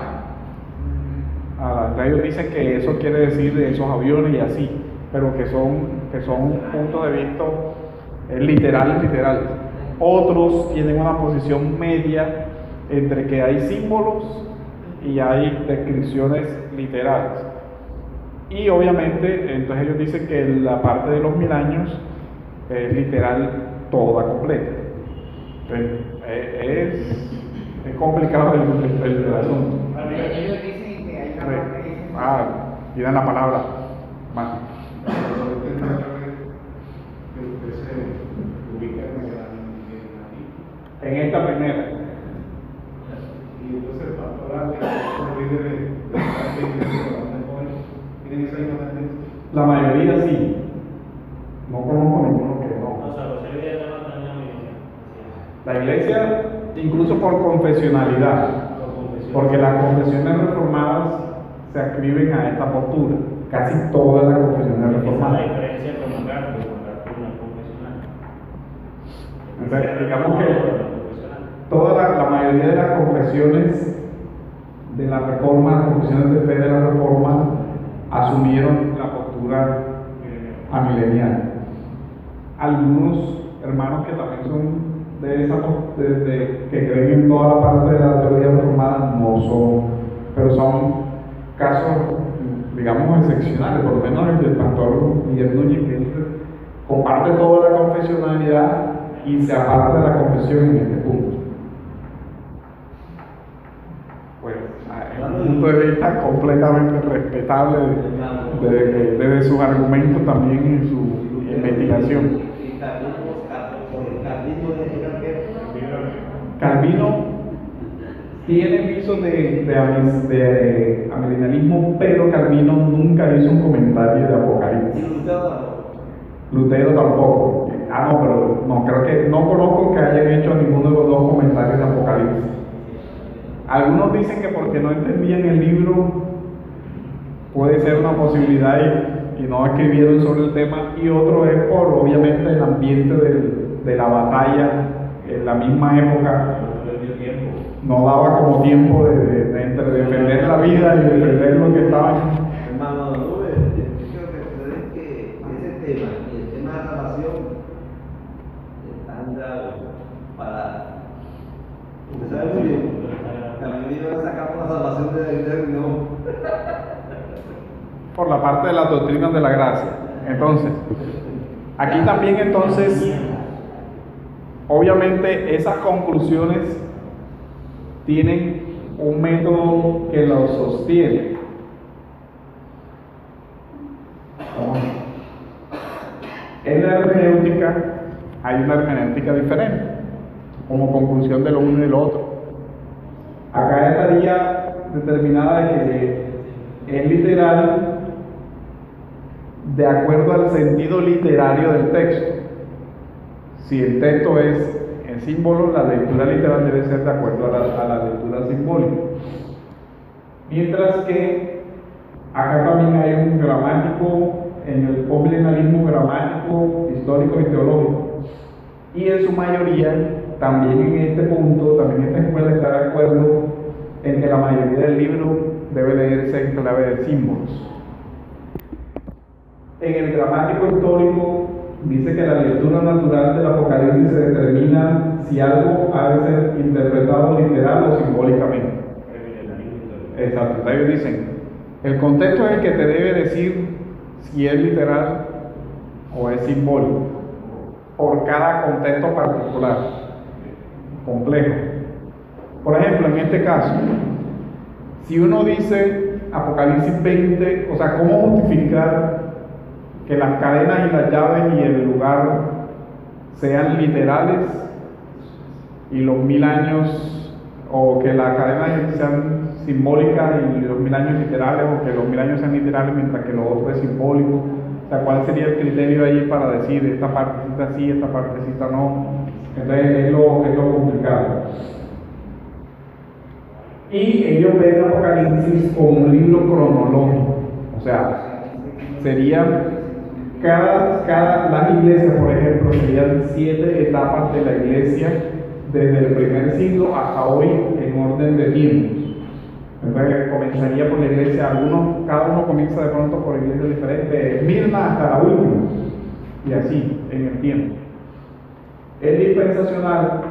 Ellos dicen que eso quiere decir de esos aviones y así, pero que son puntos de vista literales. Otros tienen una posición media entre que hay símbolos y hay descripciones literales. Y obviamente, entonces ellos dicen que la parte de los 1000 años es literal toda completa. Entonces, es complicado el asunto. Ellos dicen que hay una parte que dicen Tienen la palabra. En esta primera. Y entonces el pastor habla con líderes de la iglesia, ¿tienen esa misma tendencia? La mayoría sí. No conozco ninguno que no. O sea, los líderes no están en la iglesia. La iglesia, incluso por confesionalidad, porque las confesiones reformadas se adscriben a esta postura. Casi todas las confesiones Esa es la reformadas. diferencia con MacArthur, MacArthur no es confesional. Entonces, digamos que la mayoría de las confesiones de la reforma, las confesiones de fe de la reforma, asumieron la postura amilenial. Algunos hermanos que también son que creen en toda la parte de la teología reformada no son, pero son casos, digamos, excepcionales, por lo menos el del pastor Miguel Núñez, que él comparte toda la confesionalidad y se aparta de la confesión en este punto. Pues, es un punto de vista completamente respetable desde sus argumentos también en su investigación. Calvino tiene visos de amilenialismo, pero Calvino nunca hizo un comentario de Apocalipsis. Lutero tampoco. No, pero no conozco que hayan hecho ninguno de los dos comentarios de Apocalipsis. Algunos dicen que porque no entendían el libro puede ser una posibilidad y no escribieron sobre el tema, y otro es por obviamente el ambiente de la batalla en la misma época. No daba como tiempo entre defender la vida y defender lo que estaba. Hermano, yo creo que sucede que ese tema y el tema de la salvación están dados para. Usted sabe muy bien, también iban a sacar la salvación de la iglesia, no. Por la parte de las doctrinas de la gracia. Entonces, aquí también obviamente esas conclusiones tienen un método que los sostiene. En la hermenéutica hay una hermenéutica diferente, como conclusión de lo uno y lo otro. Acá estaría determinada de que es literal de acuerdo al sentido literario del texto. Si el texto es en símbolo, la lectura literal debe ser de acuerdo a la lectura simbólica. Mientras que acá también hay un gramático en el postmilenialismo gramático, histórico y teológico. Y en su mayoría, también en este punto, también esta escuela está de acuerdo en que la mayoría del libro debe leerse en clave de símbolos. En el gramático histórico dice que la lectura natural del Apocalipsis se determina si algo ha de ser interpretado literal o simbólicamente. Exacto, ellos dicen, el contexto es el que te debe decir si es literal o es simbólico, por cada contexto particular, complejo. Por ejemplo, en este caso, si uno dice Apocalipsis 20, o sea, ¿cómo justificar que las cadenas y las llaves y el lugar sean literales y los 1000 años, o que las cadenas sean simbólicas y los 1000 años literales, o que los 1000 años sean literales mientras que lo otro es simbólico? O sea, ¿cuál sería el criterio ahí para decir esta partecita sí, esta partecita no? Entonces es lo complicado. Y ellos ven Apocalipsis como un libro cronológico, o sea, sería las iglesias, por ejemplo, serían 7 etapas de la iglesia desde el primer siglo hasta hoy en orden de tiempos. Entonces comenzaría por la iglesia, cada uno comienza de pronto por iglesias diferentes, Esmirna hasta la última, y así en el tiempo. El dispensacional,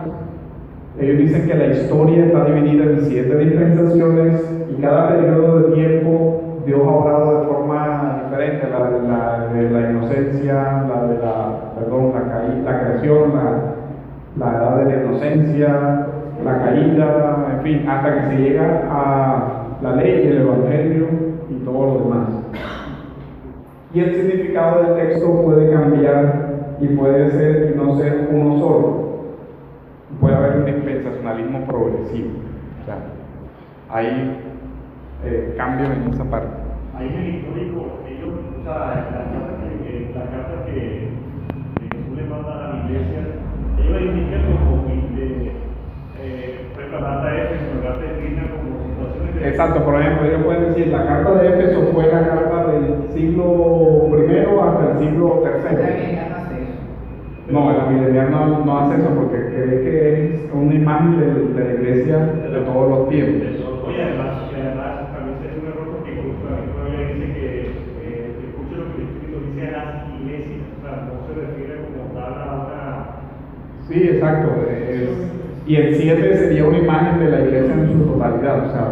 ellos dicen que la historia está dividida en 7 dispensaciones y cada periodo de tiempo Dios ha obrado de forma diferente, la de la inocencia, la creación, la edad de la inocencia, la caída, en fin, hasta que se llega a la ley y el evangelio y todo lo demás. Y el significado del texto puede cambiar y puede ser y no ser uno solo. Puede haber un dispensacionalismo progresivo. O sea, hay cambios en esa parte. Ahí en el histórico, ellos, o sea, las cartas que Jesús le manda a la iglesia, ellos la indican como preparada a Éfeso, en lugar de Esmirna como situaciones de... Exacto, por ejemplo, ellos pueden decir, la carta de Éfeso fue la carta del siglo I hasta el siglo III. No, la milenial no hace eso porque cree que es una imagen de la iglesia de todos los tiempos. Oye, además también se hace un error porque incluso la misma Biblia dice que escuche lo que el Espíritu dice a las iglesias, o sea, no se refiere como tal a una... Sí, exacto. Y el 7 sería una imagen de la iglesia en su totalidad, o sea,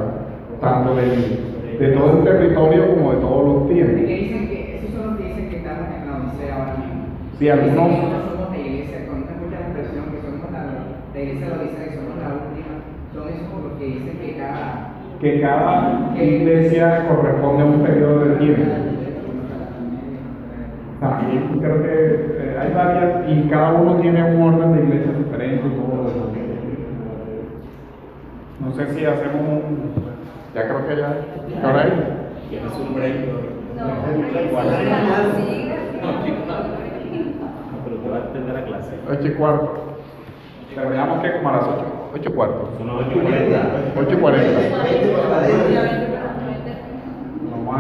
tanto de todo el territorio como de todos los tiempos. Que dicen que, esos son los que dicen que estamos en la Odisea ahora mismo. Sí, algunos... Nosotros somos la iglesia, cuando uno escucha la expresión que somos la iglesia de la Odisea, que somos la última, son esos porque dicen que cada iglesia corresponde a un periodo de tiempo. También creo que hay varias y cada uno tiene un orden de iglesias diferente y todo lo demás. No sé si hacemos ya creo que ya. ¿Qué hora es? ¿Tienes un break? Pero te vas a atender la clase. 8:15. Terminamos que como a las 8:15. Son 8:40. 8:40. Vamos a...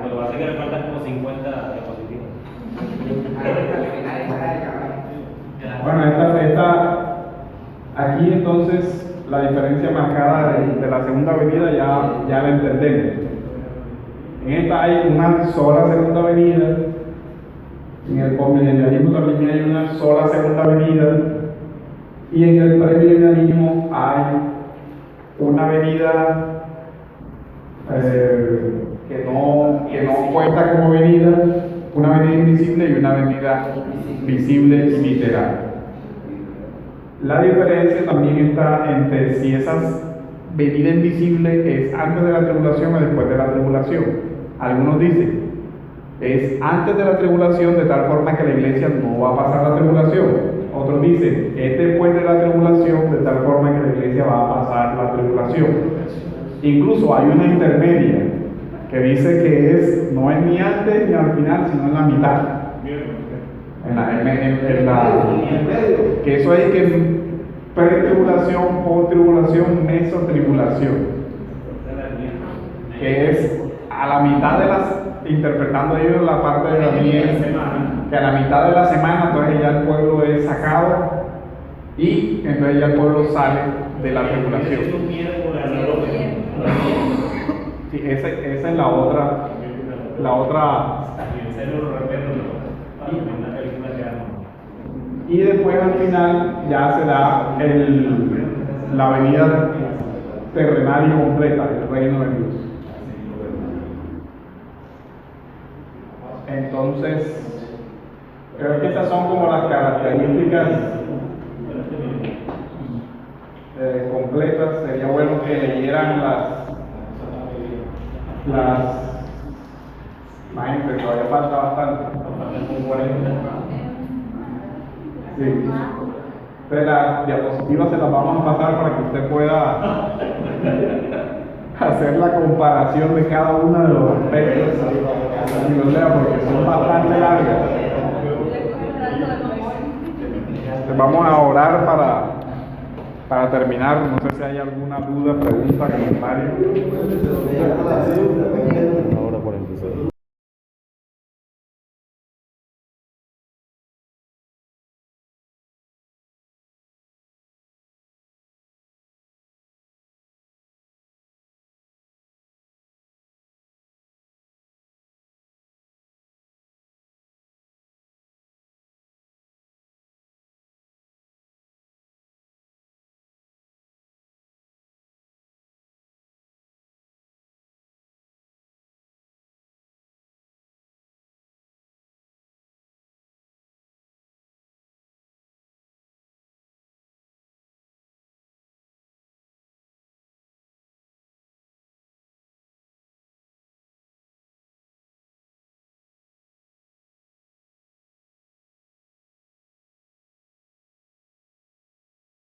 Lo que pasa es que le faltan como 50 diapositivas. Bueno, aquí entonces la diferencia marcada de la segunda venida ya la entendemos. En esta hay una sola segunda venida. En el postmilenialismo también hay una sola segunda venida. Y en el premilenialismo hay una venida que no cuenta como venida, una venida invisible y una venida visible y literal. La diferencia también está entre si esa venida invisible es antes de la tribulación o después de la tribulación. Algunos dicen, es antes de la tribulación de tal forma que la iglesia no va a pasar la tribulación. Otros dicen, es después de la tribulación de tal forma que la iglesia va a pasar la tribulación. Incluso hay una intermedia que dice que no es ni antes ni al final, sino en la mitad. Que eso es que pre-tribulación, post-tribulación, mesotribulación. Que es a la mitad de las interpretando ellos la parte de Daniel, que a la mitad de la semana entonces ya el pueblo es sacado y entonces ya el pueblo sale de la tribulación. Sí, esa es la otra. Y después al final ya se da la venida terrenal y completa del reino de Dios. Entonces, creo que estas son como las características completas. Sería bueno que leyeran imagínense, todavía falta bastante. Sí. Entonces las diapositivas se las vamos a pasar para que usted pueda hacer la comparación de cada uno de los aspectos y los lea porque son bastante largas. Entonces vamos a orar para terminar. No sé si hay alguna duda, pregunta, comentario.